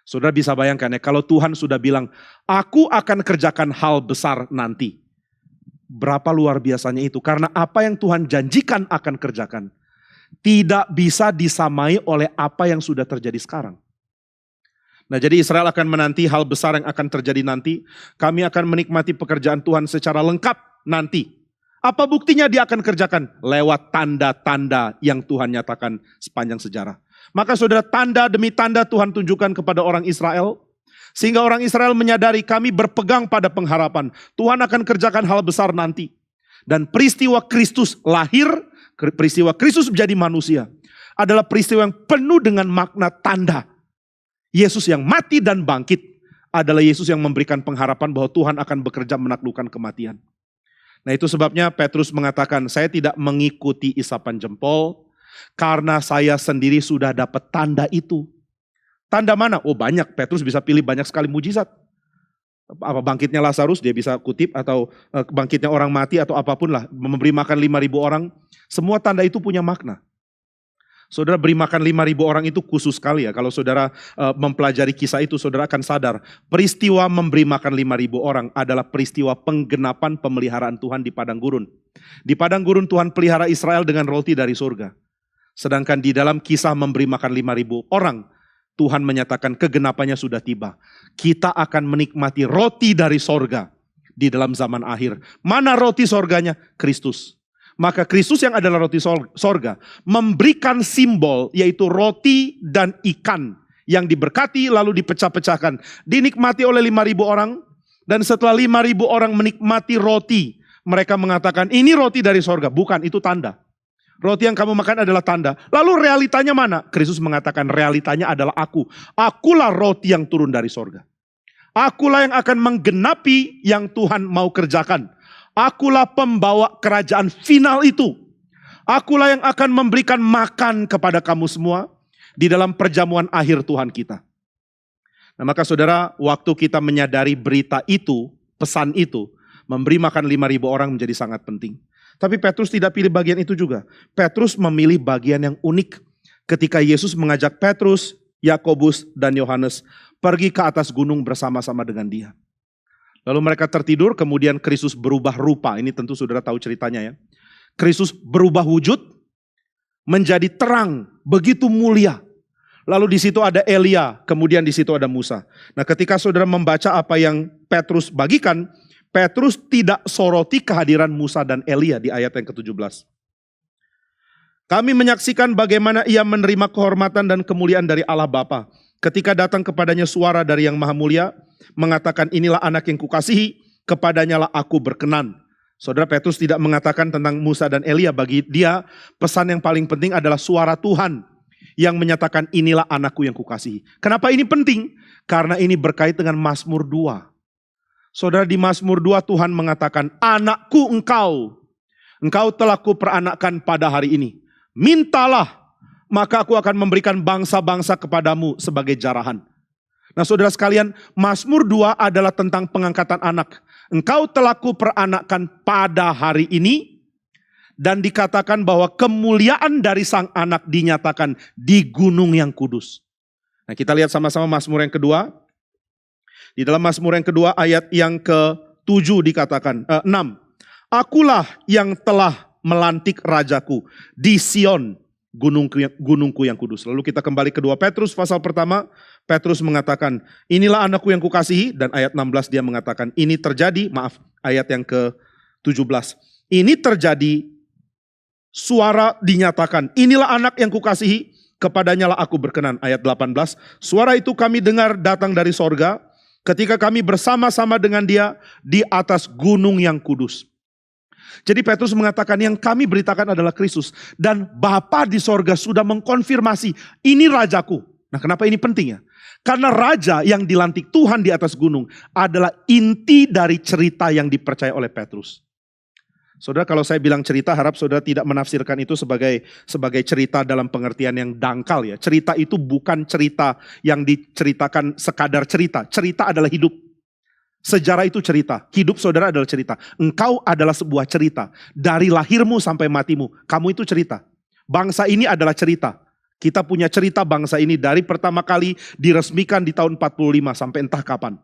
Saudara bisa bayangkan ya, kalau Tuhan sudah bilang, aku akan kerjakan hal besar nanti. Berapa luar biasanya itu. Karena apa yang Tuhan janjikan akan kerjakan, tidak bisa disamai oleh apa yang sudah terjadi sekarang. Nah, jadi Israel akan menanti hal besar yang akan terjadi nanti. Kami akan menikmati pekerjaan Tuhan secara lengkap nanti. Apa buktinya dia akan kerjakan? Lewat tanda-tanda yang Tuhan nyatakan sepanjang sejarah. Maka saudara, tanda demi tanda Tuhan tunjukkan kepada orang Israel. Sehingga orang Israel menyadari kami berpegang pada pengharapan. Tuhan akan kerjakan hal besar nanti. Dan peristiwa Kristus lahir, peristiwa Kristus menjadi manusia, adalah peristiwa yang penuh dengan makna tanda. Yesus yang mati dan bangkit adalah Yesus yang memberikan pengharapan bahwa Tuhan akan bekerja menaklukkan kematian. Nah, itu sebabnya Petrus mengatakan, saya tidak mengikuti isapan jempol karena saya sendiri sudah dapat tanda itu. Tanda mana? Oh, banyak. Petrus bisa pilih banyak sekali mujizat. Apa bangkitnya Lazarus dia bisa kutip, atau bangkitnya orang mati atau apapun lah, memberi makan 5.000 orang. Semua tanda itu punya makna. Saudara beri makan 5.000 orang itu khusus sekali ya. Kalau saudara mempelajari kisah itu, saudara akan sadar. Peristiwa memberi makan 5.000 orang adalah peristiwa penggenapan pemeliharaan Tuhan di padang gurun. Di padang gurun Tuhan pelihara Israel dengan roti dari surga. Sedangkan di dalam kisah memberi makan 5.000 orang, Tuhan menyatakan kegenapannya sudah tiba. Kita akan menikmati roti dari sorga di dalam zaman akhir. Mana roti sorganya? Kristus. Maka Kristus yang adalah roti sorga memberikan simbol yaitu roti dan ikan yang diberkati lalu dipecah-pecahkan. Dinikmati oleh 5.000 orang dan setelah 5.000 orang menikmati roti, mereka mengatakan ini roti dari sorga. Bukan, itu tanda. Roti yang kamu makan adalah tanda. Lalu realitanya mana? Kristus mengatakan realitanya adalah aku. Akulah roti yang turun dari sorga. Akulah yang akan menggenapi yang Tuhan mau kerjakan. Akulah pembawa kerajaan final itu. Akulah yang akan memberikan makan kepada kamu semua di dalam perjamuan akhir Tuhan kita. Nah, maka saudara, waktu kita menyadari berita itu, pesan itu, memberi makan 5.000 orang menjadi sangat penting. Tapi Petrus tidak pilih bagian itu juga. Petrus memilih bagian yang unik. Ketika Yesus mengajak Petrus, Yakobus, dan Yohanes pergi ke atas gunung bersama-sama dengan dia. Lalu mereka tertidur, kemudian Kristus berubah rupa. Ini tentu saudara tahu ceritanya ya. Kristus berubah wujud menjadi terang, begitu mulia. Lalu di situ ada Elia, kemudian di situ ada Musa. Nah, ketika saudara membaca apa yang Petrus bagikan, Petrus tidak soroti kehadiran Musa dan Elia di ayat yang ke-17. Kami menyaksikan bagaimana ia menerima kehormatan dan kemuliaan dari Allah Bapa. Ketika datang kepadanya suara dari Yang Maha Mulia, mengatakan inilah anak yang kukasihi, kepadanya lah aku berkenan. Saudara, Petrus tidak mengatakan tentang Musa dan Elia. Bagi dia pesan yang paling penting adalah suara Tuhan yang menyatakan inilah anakku yang kukasihi. Kenapa ini penting? Karena ini berkait dengan Mazmur 2. Saudara, di Mazmur 2 Tuhan mengatakan, anakku engkau telah kuperanakkan pada hari ini. Mintalah, maka aku akan memberikan bangsa-bangsa kepadamu sebagai jarahan. Nah saudara sekalian, Mazmur 2 adalah tentang pengangkatan anak. Engkau telah kuperanakkan pada hari ini. Dan dikatakan bahwa kemuliaan dari sang anak dinyatakan di gunung yang kudus. Nah kita lihat sama-sama Mazmur yang kedua. Di dalam Mazmur yang kedua ayat yang ke-7 dikatakan, 6. Akulah yang telah melantik rajaku di Sion, gunungku yang kudus. Lalu kita kembali ke 2 Petrus pasal pertama. Petrus mengatakan, inilah anakku yang kukasihi. Dan ayat 16 dia mengatakan, ini terjadi, ayat yang ke-17. Ini terjadi, suara dinyatakan, inilah anak yang kukasihi, kepadanya lah aku berkenan. Ayat 18, suara itu kami dengar datang dari sorga, ketika kami bersama-sama dengan dia di atas gunung yang kudus. Jadi Petrus mengatakan yang kami beritakan adalah Kristus. Dan Bapa di sorga sudah mengkonfirmasi, ini rajaku. Nah kenapa ini penting ya? Karena raja yang dilantik Tuhan di atas gunung adalah inti dari cerita yang dipercaya oleh Petrus. Saudara, kalau saya bilang cerita, harap saudara tidak menafsirkan itu sebagai cerita dalam pengertian yang dangkal ya. Cerita itu bukan cerita yang diceritakan sekadar cerita. Cerita adalah hidup. Sejarah itu cerita. Hidup saudara adalah cerita. Engkau adalah sebuah cerita. Dari lahirmu sampai matimu, kamu itu cerita. Bangsa ini adalah cerita. Kita punya cerita bangsa ini dari pertama kali diresmikan di tahun 45 sampai entah kapan.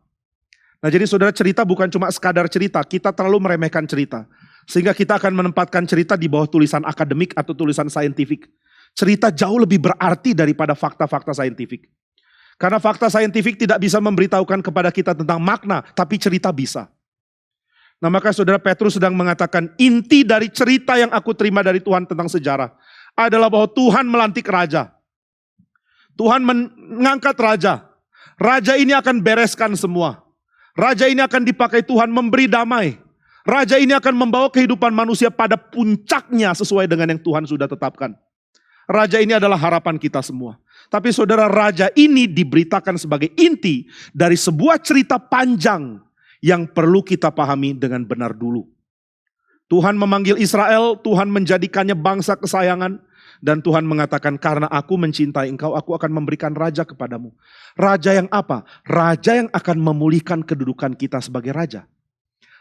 Nah jadi saudara, cerita bukan cuma sekadar cerita. Kita terlalu meremehkan cerita. Sehingga kita akan menempatkan cerita di bawah tulisan akademik atau tulisan saintifik. Cerita jauh lebih berarti daripada fakta-fakta saintifik. Karena fakta saintifik tidak bisa memberitahukan kepada kita tentang makna, tapi cerita bisa. Nah maka saudara, Petrus sedang mengatakan inti dari cerita yang aku terima dari Tuhan tentang sejarah adalah bahwa Tuhan melantik raja. Tuhan mengangkat raja. Raja ini akan bereskan semua. Raja ini akan dipakai Tuhan memberi damai. Raja ini akan membawa kehidupan manusia pada puncaknya sesuai dengan yang Tuhan sudah tetapkan. Raja ini adalah harapan kita semua. Tapi saudara, raja ini diberitakan sebagai inti dari sebuah cerita panjang yang perlu kita pahami dengan benar dulu. Tuhan memanggil Israel, Tuhan menjadikannya bangsa kesayangan. Dan Tuhan mengatakan, karena aku mencintai engkau, aku akan memberikan raja kepadamu. Raja yang apa? Raja yang akan memulihkan kedudukan kita sebagai raja.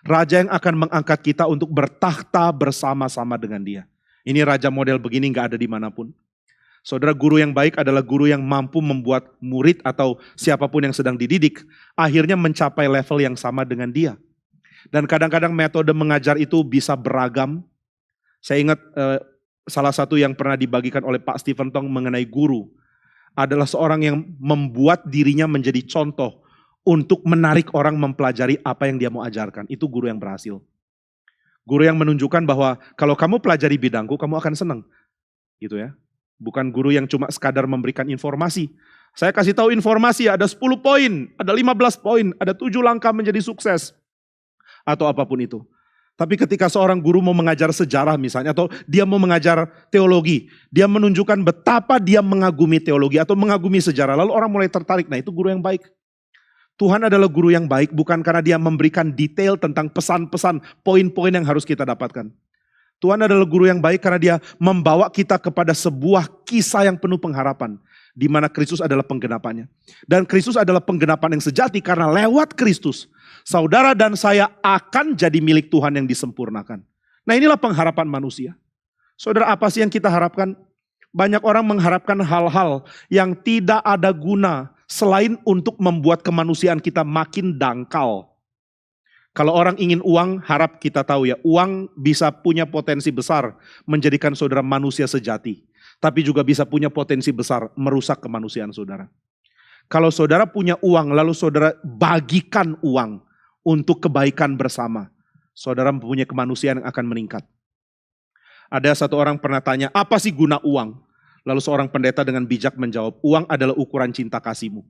Raja yang akan mengangkat kita untuk bertakhta bersama-sama dengan dia. Ini raja model begini gak ada dimanapun. Saudara, guru yang baik adalah guru yang mampu membuat murid atau siapapun yang sedang dididik akhirnya mencapai level yang sama dengan dia. Dan kadang-kadang metode mengajar itu bisa beragam. Saya ingat salah satu yang pernah dibagikan oleh Pak Stephen Tong mengenai guru adalah seorang yang membuat dirinya menjadi contoh untuk menarik orang mempelajari apa yang dia mau ajarkan. Itu guru yang berhasil. Guru yang menunjukkan bahwa kalau kamu pelajari bidangku, kamu akan senang. Gitu ya. Bukan guru yang cuma sekadar memberikan informasi. Saya kasih tahu informasi, ada 10 poin, ada 15 poin, ada 7 langkah menjadi sukses. Atau apapun itu. Tapi ketika seorang guru mau mengajar sejarah misalnya, atau dia mau mengajar teologi, dia menunjukkan betapa dia mengagumi teologi atau mengagumi sejarah, lalu orang mulai tertarik, nah itu guru yang baik. Tuhan adalah guru yang baik bukan karena dia memberikan detail tentang pesan-pesan, poin-poin yang harus kita dapatkan. Tuhan adalah guru yang baik karena dia membawa kita kepada sebuah kisah yang penuh pengharapan. Di mana Kristus adalah penggenapannya. Dan Kristus adalah penggenapan yang sejati karena lewat Kristus, saudara dan saya akan jadi milik Tuhan yang disempurnakan. Nah inilah pengharapan manusia. Saudara, apa sih yang kita harapkan? Banyak orang mengharapkan hal-hal yang tidak ada guna selain untuk membuat kemanusiaan kita makin dangkal. Kalau orang ingin uang, harap kita tahu ya, uang bisa punya potensi besar menjadikan saudara manusia sejati. Tapi juga bisa punya potensi besar merusak kemanusiaan saudara. Kalau saudara punya uang, lalu saudara bagikan uang untuk kebaikan bersama, saudara mempunyai kemanusiaan yang akan meningkat. Ada satu orang pernah tanya, apa sih guna uang? Lalu seorang pendeta dengan bijak menjawab, uang adalah ukuran cinta kasihmu.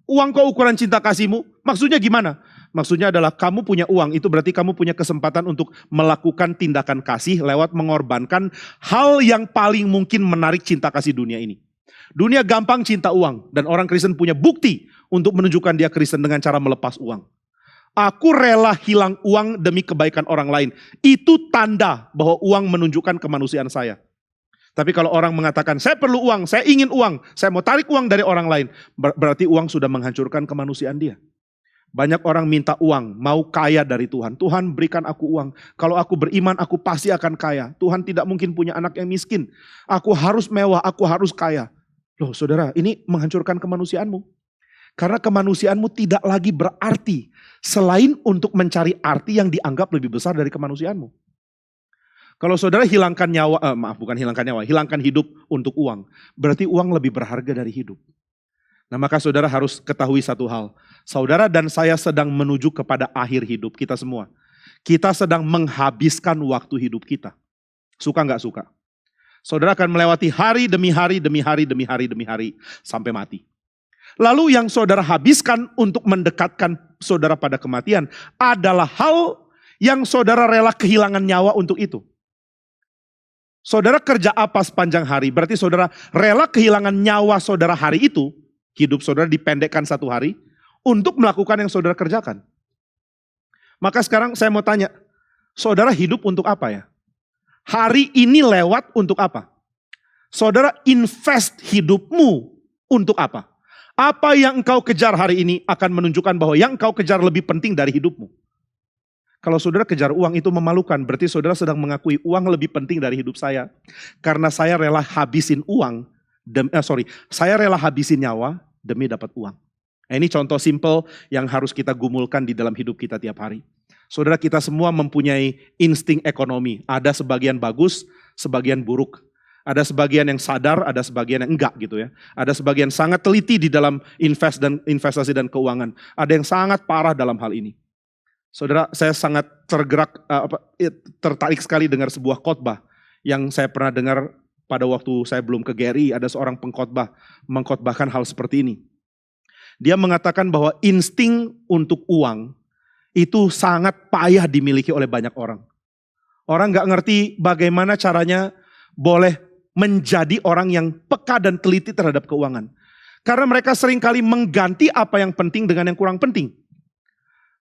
Uang kok ukuran cinta kasihmu? Maksudnya gimana? Maksudnya adalah kamu punya uang, itu berarti kamu punya kesempatan untuk melakukan tindakan kasih lewat mengorbankan hal yang paling mungkin menarik cinta kasih dunia ini. Dunia gampang cinta uang, dan orang Kristen punya bukti untuk menunjukkan dia Kristen dengan cara melepas uang. Aku rela hilang uang demi kebaikan orang lain. Itu tanda bahwa uang menunjukkan kemanusiaan saya. Tapi kalau orang mengatakan, saya perlu uang, saya ingin uang, saya mau tarik uang dari orang lain, berarti uang sudah menghancurkan kemanusiaan dia. Banyak orang minta uang, mau kaya dari Tuhan. Tuhan berikan aku uang. Kalau aku beriman, aku pasti akan kaya. Tuhan tidak mungkin punya anak yang miskin. Aku harus mewah, aku harus kaya. Loh saudara, ini menghancurkan kemanusiaanmu. Karena kemanusiaanmu tidak lagi berarti selain untuk mencari arti yang dianggap lebih besar dari kemanusiaanmu. Kalau saudara hilangkan nyawa, hilangkan hidup untuk uang, berarti uang lebih berharga dari hidup. Nah maka saudara harus ketahui satu hal, saudara dan saya sedang menuju kepada akhir hidup kita semua. Kita sedang menghabiskan waktu hidup kita. Suka nggak suka? Saudara akan melewati hari demi hari, demi hari, demi hari, demi hari, sampai mati. Lalu yang saudara habiskan untuk mendekatkan saudara pada kematian adalah hal yang saudara rela kehilangan nyawa untuk itu. Saudara kerja apa sepanjang hari? Berarti saudara rela kehilangan nyawa saudara hari itu, hidup saudara dipendekkan 1 hari, untuk melakukan yang saudara kerjakan. Maka sekarang saya mau tanya, saudara hidup untuk apa ya? Hari ini lewat untuk apa? Saudara invest hidupmu untuk apa? Apa yang engkau kejar hari ini akan menunjukkan bahwa yang engkau kejar lebih penting dari hidupmu. Kalau saudara kejar uang itu memalukan, berarti saudara sedang mengakui uang lebih penting dari hidup saya. Karena saya rela habisin uang, saya rela habisin nyawa demi dapat uang. Nah, ini contoh simple yang harus kita gumulkan di dalam hidup kita tiap hari. Saudara, kita semua mempunyai insting ekonomi. Ada sebagian bagus, sebagian buruk. Ada sebagian yang sadar, ada sebagian yang enggak gitu ya. Ada sebagian sangat teliti di dalam investasi dan keuangan. Ada yang sangat parah dalam hal ini. Saudara, saya sangat tertarik sekali dengar sebuah khotbah yang saya pernah dengar pada waktu saya belum ke GRI. Ada seorang pengkhotbah mengkhotbahkan hal seperti ini. Dia mengatakan bahwa insting untuk uang itu sangat payah dimiliki oleh banyak orang. Orang gak ngerti bagaimana caranya boleh menjadi orang yang peka dan teliti terhadap keuangan. Karena mereka seringkali mengganti apa yang penting dengan yang kurang penting.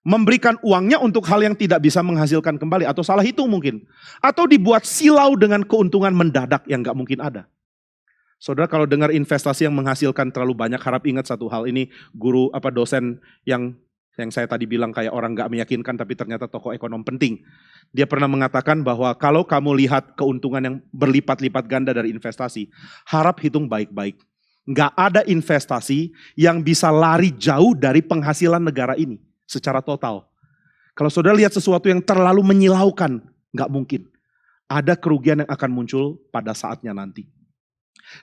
Memberikan uangnya untuk hal yang tidak bisa menghasilkan kembali. Atau salah hitung mungkin. Atau dibuat silau dengan keuntungan mendadak yang gak mungkin ada. Saudara kalau dengar investasi yang menghasilkan terlalu banyak, harap ingat satu hal ini. Dosen yang Yang saya tadi bilang kayak orang gak meyakinkan tapi ternyata tokoh ekonom penting. Dia pernah mengatakan bahwa kalau kamu lihat keuntungan yang berlipat-lipat ganda dari investasi, harap hitung baik-baik. Gak ada investasi yang bisa lari jauh dari penghasilan negara ini secara total. Kalau saudara lihat sesuatu yang terlalu menyilaukan, gak mungkin. Ada kerugian yang akan muncul pada saatnya nanti.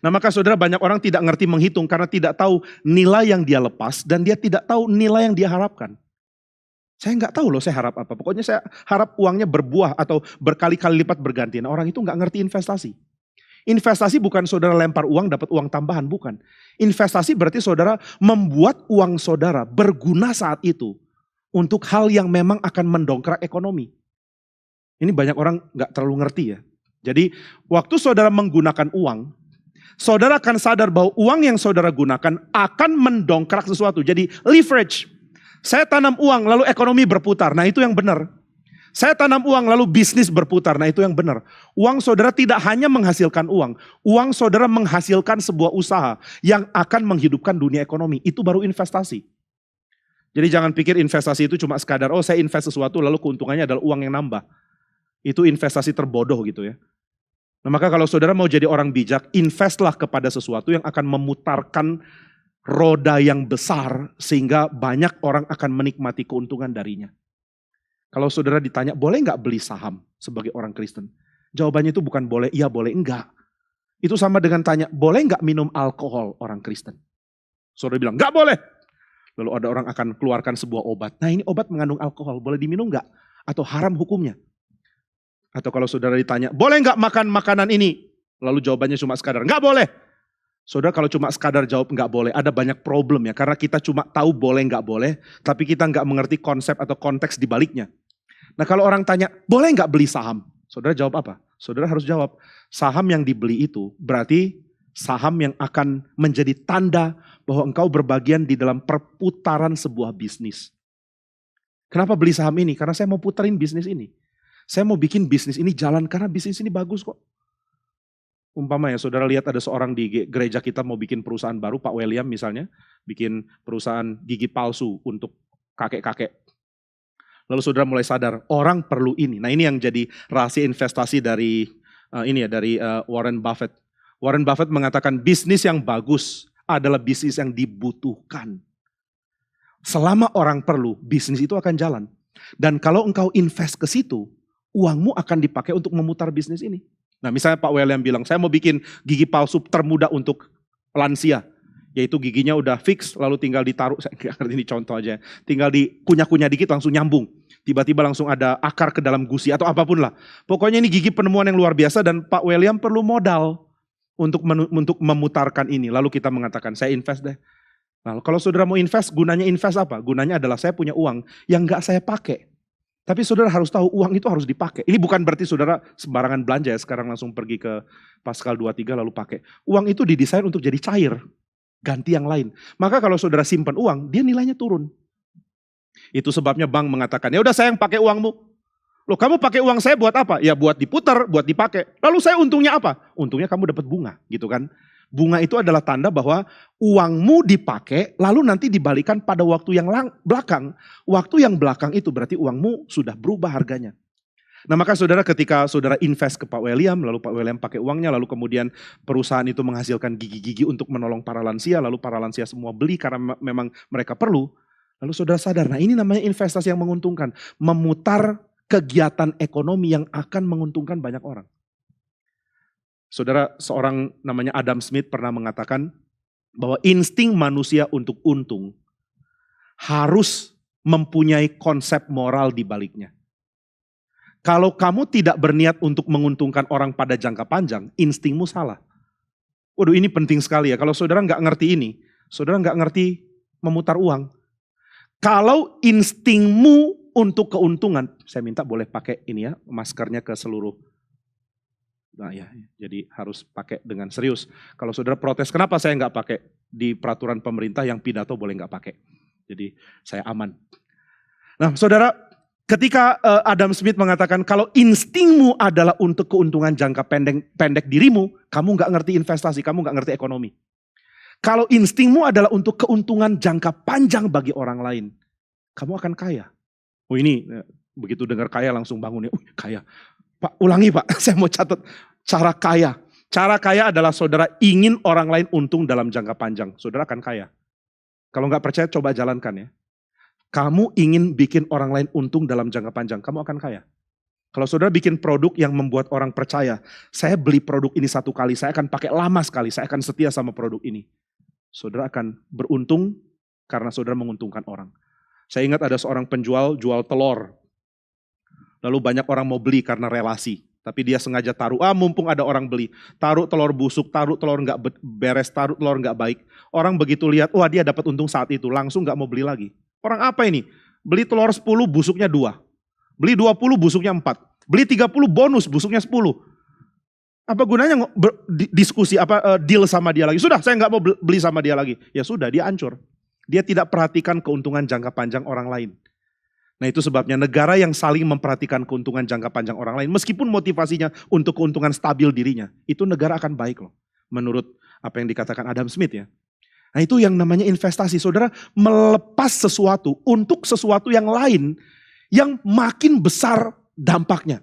Nah maka saudara, banyak orang tidak ngerti menghitung karena tidak tahu nilai yang dia lepas dan dia tidak tahu nilai yang dia harapkan. Saya nggak tahu loh saya harap apa. Pokoknya saya harap uangnya berbuah atau berkali-kali lipat berganti. Nah, orang itu nggak ngerti investasi. Investasi bukan saudara lempar uang dapat uang tambahan, bukan. Investasi berarti saudara membuat uang saudara berguna saat itu untuk hal yang memang akan mendongkrak ekonomi. Ini banyak orang nggak terlalu ngerti ya. Jadi waktu saudara menggunakan uang, saudara akan sadar bahwa uang yang saudara gunakan akan mendongkrak sesuatu. Jadi leverage. Saya tanam uang lalu ekonomi berputar. Nah itu yang benar. Saya tanam uang lalu bisnis berputar. Nah itu yang benar. Uang saudara tidak hanya menghasilkan uang. Uang saudara menghasilkan sebuah usaha yang akan menghidupkan dunia ekonomi. Itu baru investasi. Jadi jangan pikir investasi itu cuma sekadar, oh saya invest sesuatu lalu keuntungannya adalah uang yang nambah. Itu investasi terbodoh gitu ya. Nah maka kalau saudara mau jadi orang bijak, investlah kepada sesuatu yang akan memutarkan roda yang besar sehingga banyak orang akan menikmati keuntungan darinya. Kalau saudara ditanya, boleh nggak beli saham sebagai orang Kristen? Jawabannya itu bukan boleh, iya boleh, enggak. Itu sama dengan tanya, boleh nggak minum alkohol orang Kristen? Saudara bilang, nggak boleh. Lalu ada orang akan keluarkan sebuah obat. Nah ini obat mengandung alkohol, boleh diminum nggak? Atau haram hukumnya? Atau kalau saudara ditanya, boleh nggak makan makanan ini? Lalu jawabannya cuma sekadar, nggak boleh. Saudara kalau cuma sekadar jawab nggak boleh, ada banyak problem ya. Karena kita cuma tahu boleh nggak boleh, tapi kita nggak mengerti konsep atau konteks di baliknya. Nah kalau orang tanya, boleh nggak beli saham? Saudara jawab apa? Saudara harus jawab, saham yang dibeli itu berarti saham yang akan menjadi tanda bahwa engkau berbagian di dalam perputaran sebuah bisnis. Kenapa beli saham ini? Karena saya mau putarin bisnis ini. Saya mau bikin bisnis ini jalan karena bisnis ini bagus kok. Umpama ya saudara lihat ada seorang di gereja kita mau bikin perusahaan baru, Pak William misalnya, bikin perusahaan gigi palsu untuk kakek-kakek. Lalu saudara mulai sadar, orang perlu ini. Nah ini yang jadi rahasia investasi dari Warren Buffett. Warren Buffett mengatakan bisnis yang bagus adalah bisnis yang dibutuhkan. Selama orang perlu, bisnis itu akan jalan. Dan kalau engkau invest ke situ, uangmu akan dipakai untuk memutar bisnis ini. Nah misalnya Pak William bilang, saya mau bikin gigi palsu termudah untuk lansia. Yaitu giginya udah fix, lalu tinggal ditaruh, saya nggak ngerti ini contoh aja. Tinggal dikunyah-kunyah dikit langsung nyambung. Tiba-tiba langsung ada akar ke dalam gusi atau apapun lah. Pokoknya ini gigi penemuan yang luar biasa dan Pak William perlu modal untuk memutarkan ini. Lalu kita mengatakan, saya invest deh. Nah, kalau saudara mau invest, gunanya invest apa? Gunanya adalah saya punya uang yang nggak saya pakai. Tapi saudara harus tahu uang itu harus dipakai. Ini bukan berarti saudara sembarangan belanja ya, sekarang langsung pergi ke Paskal 23 lalu pakai. Uang itu didesain untuk jadi cair, ganti yang lain. Maka kalau saudara simpan uang, dia nilainya turun. Itu sebabnya bank mengatakan, ya udah saya yang pakai uangmu. Loh kamu pakai uang saya buat apa? Ya buat diputar, buat dipakai. Lalu saya untungnya apa? Untungnya kamu dapat bunga gitu kan. Bunga itu adalah tanda bahwa uangmu dipakai lalu nanti dibalikan pada waktu yang belakang. Waktu yang belakang itu berarti uangmu sudah berubah harganya. Nah maka saudara ketika saudara invest ke Pak William, lalu Pak William pakai uangnya, lalu kemudian perusahaan itu menghasilkan gigi-gigi untuk menolong para lansia, lalu para lansia semua beli karena memang mereka perlu. Lalu saudara sadar, nah ini namanya investasi yang menguntungkan. Memutar kegiatan ekonomi yang akan menguntungkan banyak orang. Saudara, seorang namanya Adam Smith pernah mengatakan bahwa insting manusia untuk untung harus mempunyai konsep moral di baliknya. Kalau kamu tidak berniat untuk menguntungkan orang pada jangka panjang, instingmu salah. Waduh ini penting sekali ya, kalau saudara nggak ngerti ini, saudara nggak ngerti memutar uang. Kalau instingmu untuk keuntungan, saya minta boleh pakai ini ya, maskernya ke seluruh. Nah ya, jadi harus pakai dengan serius. Kalau saudara protes, kenapa saya nggak pakai? Di peraturan pemerintah yang pidato boleh nggak pakai. Jadi saya aman. Nah saudara, ketika Adam Smith mengatakan kalau instingmu adalah untuk keuntungan jangka pendek dirimu, kamu nggak ngerti investasi, kamu nggak ngerti ekonomi. Kalau instingmu adalah untuk keuntungan jangka panjang bagi orang lain, kamu akan kaya. Oh ini, begitu dengar kaya langsung bangun ya, kaya. Pak, ulangi Pak, saya mau catat cara kaya. Cara kaya adalah saudara ingin orang lain untung dalam jangka panjang. Saudara akan kaya. Kalau nggak percaya coba jalankan ya. Kamu ingin bikin orang lain untung dalam jangka panjang, kamu akan kaya. Kalau saudara bikin produk yang membuat orang percaya, saya beli produk ini 1 kali, saya akan pakai lama sekali, saya akan setia sama produk ini. Saudara akan beruntung karena saudara menguntungkan orang. Saya ingat ada seorang penjual jual telur. Lalu banyak orang mau beli karena relasi. Tapi dia sengaja taruh, mumpung ada orang beli. Taruh telur busuk, taruh telur nggak beres, taruh telur nggak baik. Orang begitu lihat, dia dapat untung saat itu, langsung nggak mau beli lagi. Orang apa ini? Beli telur 10, busuknya 2. Beli 20, busuknya 4. Beli 30, bonus, busuknya 10. Apa gunanya diskusi, deal sama dia lagi? Sudah, saya nggak mau beli sama dia lagi. Ya sudah, dia hancur. Dia tidak perhatikan keuntungan jangka panjang orang lain. Nah itu sebabnya negara yang saling memperhatikan keuntungan jangka panjang orang lain, meskipun motivasinya untuk keuntungan stabil dirinya, itu negara akan baik loh. Menurut apa yang dikatakan Adam Smith ya. Nah itu yang namanya investasi. Saudara melepas sesuatu untuk sesuatu yang lain yang makin besar dampaknya.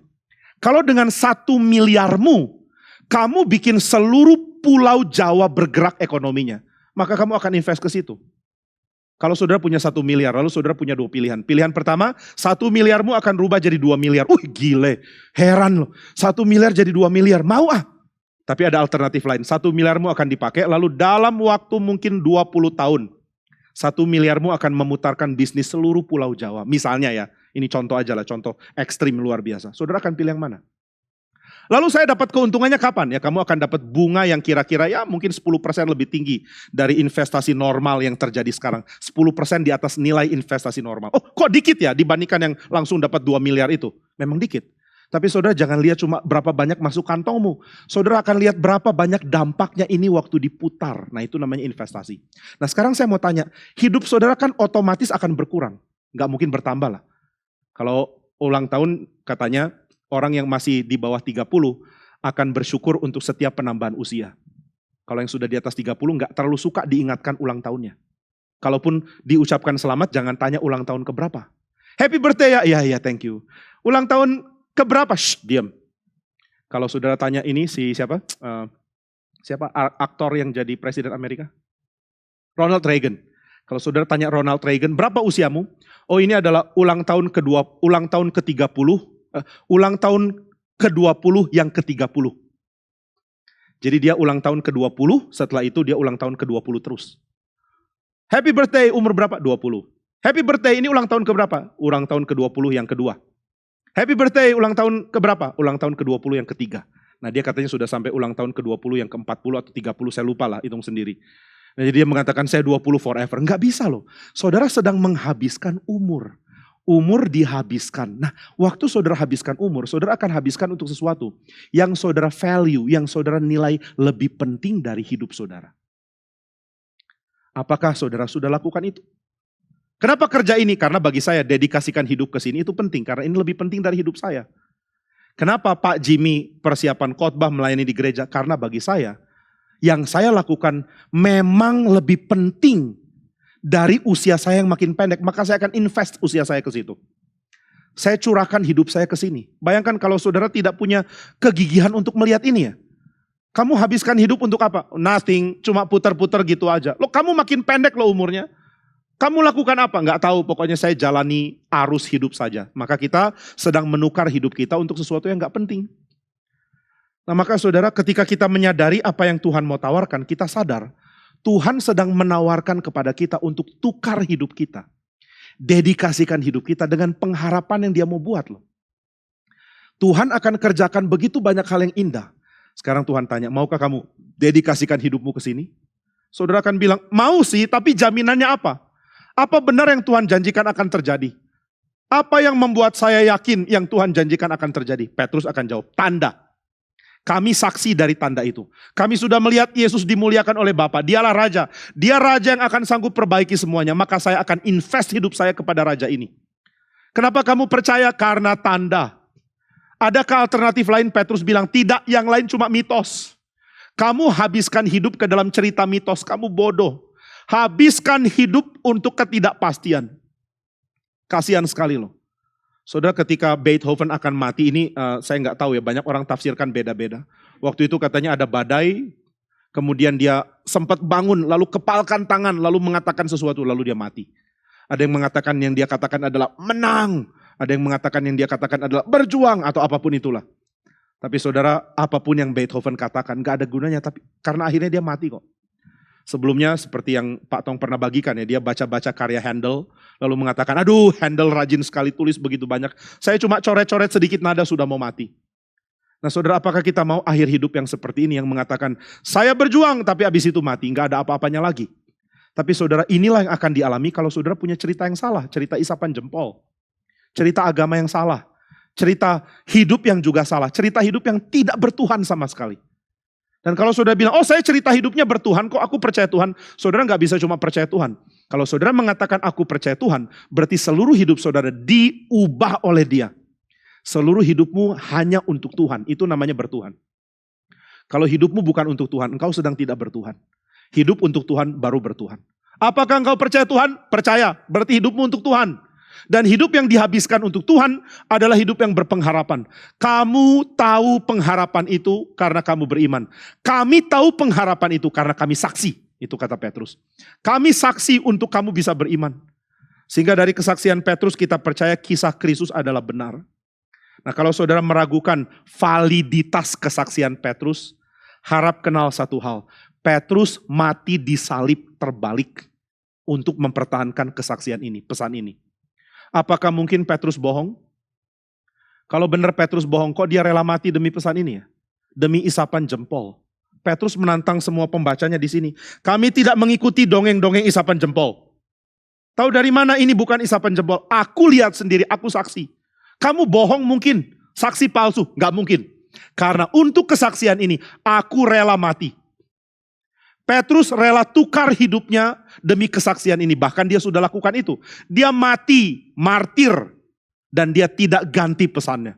Kalau dengan 1 miliarmu, kamu bikin seluruh pulau Jawa bergerak ekonominya, maka kamu akan invest ke situ. Kalau saudara punya 1 miliar, lalu saudara punya 2 pilihan. Pilihan pertama, 1 miliarmu akan rubah jadi 2 miliar. Gile, heran loh. 1 miliar jadi 2 miliar, mau Tapi ada alternatif lain, 1 miliarmu akan dipakai, lalu dalam waktu mungkin 20 tahun, 1 miliarmu akan memutarkan bisnis seluruh pulau Jawa. Misalnya ya, ini contoh aja lah, contoh ekstrim luar biasa. Saudara akan pilih yang mana? Lalu saya dapat keuntungannya kapan? Ya kamu akan dapat bunga yang kira-kira ya mungkin 10% lebih tinggi dari investasi normal yang terjadi sekarang. 10% di atas nilai investasi normal. Kok dikit ya dibandingkan yang langsung dapat 2 miliar itu? Memang dikit. Tapi saudara jangan lihat cuma berapa banyak masuk kantongmu. Saudara akan lihat berapa banyak dampaknya ini waktu diputar. Nah itu namanya investasi. Nah sekarang saya mau tanya, hidup saudara kan otomatis akan berkurang. Nggak mungkin bertambah lah. Kalau ulang tahun katanya, orang yang masih di bawah 30 akan bersyukur untuk setiap penambahan usia. Kalau yang sudah di atas 30 nggak terlalu suka diingatkan ulang tahunnya. Kalaupun diucapkan selamat, jangan tanya ulang tahun keberapa. Happy birthday ya? Iya, thank you. Ulang tahun keberapa? Shh, diam. Kalau saudara tanya ini siapa aktor yang jadi presiden Amerika? Ronald Reagan. Kalau saudara tanya Ronald Reagan, berapa usiamu? Ini adalah ulang tahun ke-30. Ulang tahun ke-20 yang ke-30. Jadi dia ulang tahun ke-20, setelah itu dia ulang tahun ke-20 terus. Happy birthday umur berapa? 20. Happy birthday ini ulang tahun ke-berapa? Ulang tahun ke-20 yang kedua. Happy birthday ulang tahun ke-berapa? Ulang tahun ke-20 yang ketiga. Nah dia katanya sudah sampai ulang tahun ke-20 yang ke-40 atau 30, saya lupa lah, hitung sendiri. Nah, jadi dia mengatakan saya 20 forever. Enggak bisa loh. Saudara sedang menghabiskan umur. Umur dihabiskan. Nah, waktu saudara habiskan umur, saudara akan habiskan untuk sesuatu yang saudara value, yang saudara nilai lebih penting dari hidup saudara. Apakah saudara sudah lakukan itu? Kenapa kerja ini? Karena bagi saya dedikasikan hidup ke sini itu penting, karena ini lebih penting dari hidup saya. Kenapa Pak Jimmy persiapan khotbah melayani di gereja? Karena bagi saya, yang saya lakukan memang lebih penting dari usia saya yang makin pendek, maka saya akan invest usia saya ke situ. Saya curahkan hidup saya ke sini. Bayangkan kalau saudara tidak punya kegigihan untuk melihat ini ya. Kamu habiskan hidup untuk apa? Nothing, cuma putar-putar gitu aja. Kamu makin pendek umurnya. Kamu lakukan apa? Nggak tahu, pokoknya saya jalani arus hidup saja. Maka kita sedang menukar hidup kita untuk sesuatu yang nggak penting. Nah maka saudara, ketika kita menyadari apa yang Tuhan mau tawarkan, kita sadar Tuhan sedang menawarkan kepada kita untuk tukar hidup kita. Dedikasikan hidup kita dengan pengharapan yang dia mau buat loh. Tuhan akan kerjakan begitu banyak hal yang indah. Sekarang Tuhan tanya, maukah kamu dedikasikan hidupmu ke sini? Saudara akan bilang, mau sih, tapi jaminannya apa? Apa benar yang Tuhan janjikan akan terjadi? Apa yang membuat saya yakin yang Tuhan janjikan akan terjadi? Petrus akan jawab, tanda. Kami saksi dari tanda itu. Kami sudah melihat Yesus dimuliakan oleh Bapa. Dialah Raja. Dia Raja yang akan sanggup perbaiki semuanya. Maka saya akan invest hidup saya kepada Raja ini. Kenapa kamu percaya? Karena tanda. Adakah alternatif lain? Petrus bilang, tidak, yang lain cuma mitos. Kamu habiskan hidup ke dalam cerita mitos, kamu bodoh. Habiskan hidup untuk ketidakpastian. Kasihan sekali loh. Saudara, ketika Beethoven akan mati ini, saya nggak tahu ya, banyak orang tafsirkan beda-beda. Waktu itu katanya ada badai, kemudian dia sempat bangun, lalu kepalkan tangan, lalu mengatakan sesuatu, lalu dia mati. Ada yang mengatakan yang dia katakan adalah menang, ada yang mengatakan yang dia katakan adalah berjuang, atau apapun itulah. Tapi saudara, apapun yang Beethoven katakan, gak ada gunanya, tapi karena akhirnya dia mati kok. Sebelumnya seperti yang Pak Tong pernah bagikan ya, dia baca-baca karya Handel, lalu mengatakan, aduh Handel rajin sekali tulis begitu banyak, saya cuma coret-coret sedikit nada sudah mau mati. Nah saudara, apakah kita mau akhir hidup yang seperti ini, yang mengatakan, saya berjuang tapi habis itu mati, gak ada apa-apanya lagi. Tapi saudara, inilah yang akan dialami kalau saudara punya cerita yang salah, cerita isapan jempol, cerita agama yang salah, cerita hidup yang juga salah, cerita hidup yang tidak bertuhan sama sekali. Dan kalau saudara bilang, oh saya cerita hidupnya bertuhan kok, aku percaya Tuhan. Saudara gak bisa cuma percaya Tuhan. Kalau saudara mengatakan aku percaya Tuhan, berarti seluruh hidup saudara diubah oleh Dia. Seluruh hidupmu hanya untuk Tuhan, itu namanya bertuhan. Kalau hidupmu bukan untuk Tuhan, engkau sedang tidak bertuhan. Hidup untuk Tuhan baru bertuhan. Apakah engkau percaya Tuhan? Percaya, berarti hidupmu untuk Tuhan. Dan hidup yang dihabiskan untuk Tuhan adalah hidup yang berpengharapan. Kamu tahu pengharapan itu karena kamu beriman. Kami tahu pengharapan itu karena kami saksi. Itu kata Petrus. Kami saksi untuk kamu bisa beriman. Sehingga dari kesaksian Petrus kita percaya kisah Kristus adalah benar. Nah kalau saudara meragukan validitas kesaksian Petrus, harap kenal satu hal. Petrus mati disalib terbalik untuk mempertahankan kesaksian ini, pesan ini. Apakah mungkin Petrus bohong? Kalau benar Petrus bohong, kok dia rela mati demi pesan ini ya? Demi isapan jempol. Petrus menantang semua pembacanya di sini. Kami tidak mengikuti dongeng-dongeng isapan jempol. Tahu dari mana ini bukan isapan jempol? Aku lihat sendiri, aku saksi. Kamu bohong mungkin, saksi palsu, gak mungkin. Karena untuk kesaksian ini, aku rela mati. Petrus rela tukar hidupnya demi kesaksian ini. Bahkan dia sudah lakukan itu. Dia mati, martir. Dan dia tidak ganti pesannya.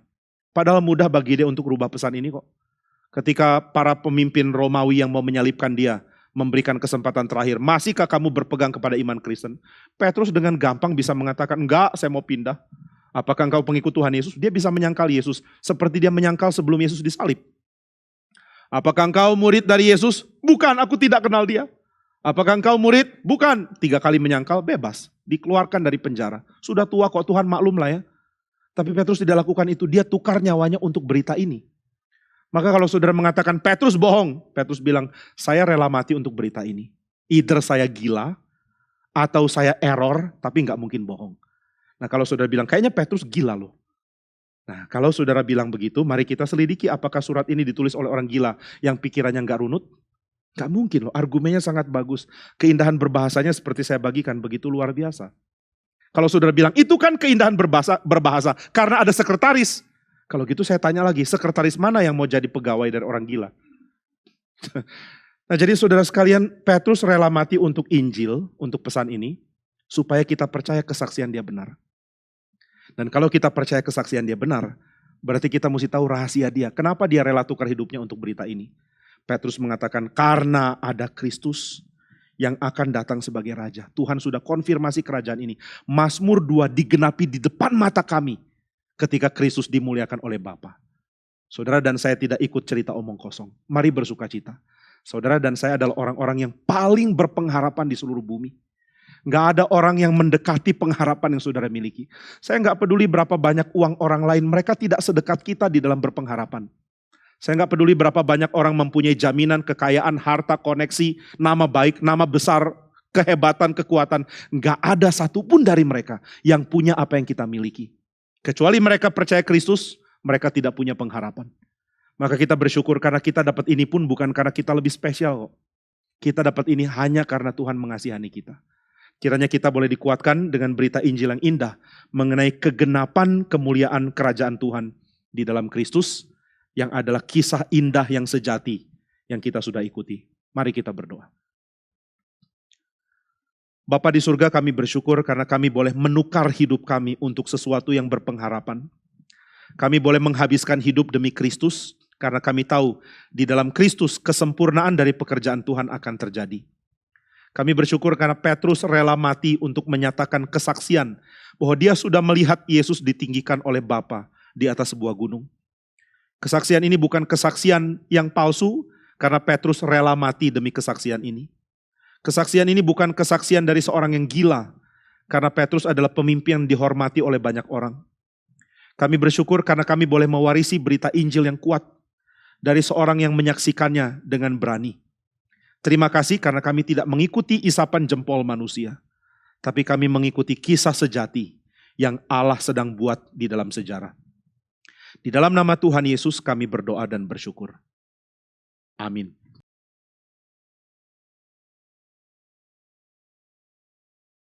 Padahal mudah bagi dia untuk rubah pesan ini kok. Ketika para pemimpin Romawi yang mau menyalibkan dia, memberikan kesempatan terakhir. Masihkah kamu berpegang kepada iman Kristen? Petrus dengan gampang bisa mengatakan, enggak, saya mau pindah. Apakah engkau pengikut Tuhan Yesus? Dia bisa menyangkal Yesus. Seperti dia menyangkal sebelum Yesus disalib. Apakah engkau murid dari Yesus? Bukan, aku tidak kenal dia. Apakah engkau murid? Bukan. 3 kali menyangkal, bebas. Dikeluarkan dari penjara. Sudah tua kok, Tuhan maklum lah ya. Tapi Petrus tidak lakukan itu. Dia tukar nyawanya untuk berita ini. Maka kalau saudara mengatakan Petrus bohong. Petrus bilang, saya rela mati untuk berita ini. Either saya gila, atau saya error, tapi nggak mungkin bohong. Nah kalau saudara bilang, kayaknya Petrus gila loh. Nah kalau saudara bilang begitu, mari kita selidiki apakah surat ini ditulis oleh orang gila yang pikirannya nggak runut? Gak mungkin loh, argumennya sangat bagus. Keindahan berbahasanya seperti saya bagikan, begitu luar biasa. Kalau saudara bilang, itu kan keindahan berbahasa karena ada sekretaris. Kalau gitu saya tanya lagi, sekretaris mana yang mau jadi pegawai dari orang gila? Nah jadi saudara sekalian, Petrus rela mati untuk Injil, untuk pesan ini, supaya kita percaya kesaksian dia benar. Dan kalau kita percaya kesaksian dia benar, berarti kita mesti tahu rahasia dia. Kenapa dia rela tukar hidupnya untuk berita ini? Petrus mengatakan, karena ada Kristus yang akan datang sebagai Raja. Tuhan sudah konfirmasi kerajaan ini. Mazmur 2 digenapi di depan mata kami ketika Kristus dimuliakan oleh Bapa. Saudara dan saya tidak ikut cerita omong kosong. Mari bersuka cita. Saudara dan saya adalah orang-orang yang paling berpengharapan di seluruh bumi. Gak ada orang yang mendekati pengharapan yang saudara miliki. Saya gak peduli berapa banyak uang orang lain, mereka tidak sedekat kita di dalam berpengharapan. Saya gak peduli berapa banyak orang mempunyai jaminan, kekayaan, harta, koneksi, nama baik, nama besar, kehebatan, kekuatan. Gak ada satupun dari mereka yang punya apa yang kita miliki. Kecuali mereka percaya Kristus, mereka tidak punya pengharapan. Maka kita bersyukur karena kita dapat ini pun bukan karena kita lebih spesial kok. Kita dapat ini hanya karena Tuhan mengasihani kita. Kiranya kita boleh dikuatkan dengan berita Injil yang indah mengenai kegenapan kemuliaan kerajaan Tuhan di dalam Kristus yang adalah kisah indah yang sejati yang kita sudah ikuti. Mari kita berdoa. Bapa di surga, kami bersyukur karena kami boleh menukar hidup kami untuk sesuatu yang berpengharapan. Kami boleh menghabiskan hidup demi Kristus karena kami tahu di dalam Kristus kesempurnaan dari pekerjaan Tuhan akan terjadi. Kami bersyukur karena Petrus rela mati untuk menyatakan kesaksian bahwa dia sudah melihat Yesus ditinggikan oleh Bapa di atas sebuah gunung. Kesaksian ini bukan kesaksian yang palsu karena Petrus rela mati demi kesaksian ini. Kesaksian ini bukan kesaksian dari seorang yang gila karena Petrus adalah pemimpin yang dihormati oleh banyak orang. Kami bersyukur karena kami boleh mewarisi berita Injil yang kuat dari seorang yang menyaksikannya dengan berani. Terima kasih karena kami tidak mengikuti isapan jempol manusia, tapi kami mengikuti kisah sejati yang Allah sedang buat di dalam sejarah. Di dalam nama Tuhan Yesus kami berdoa dan bersyukur. Amin.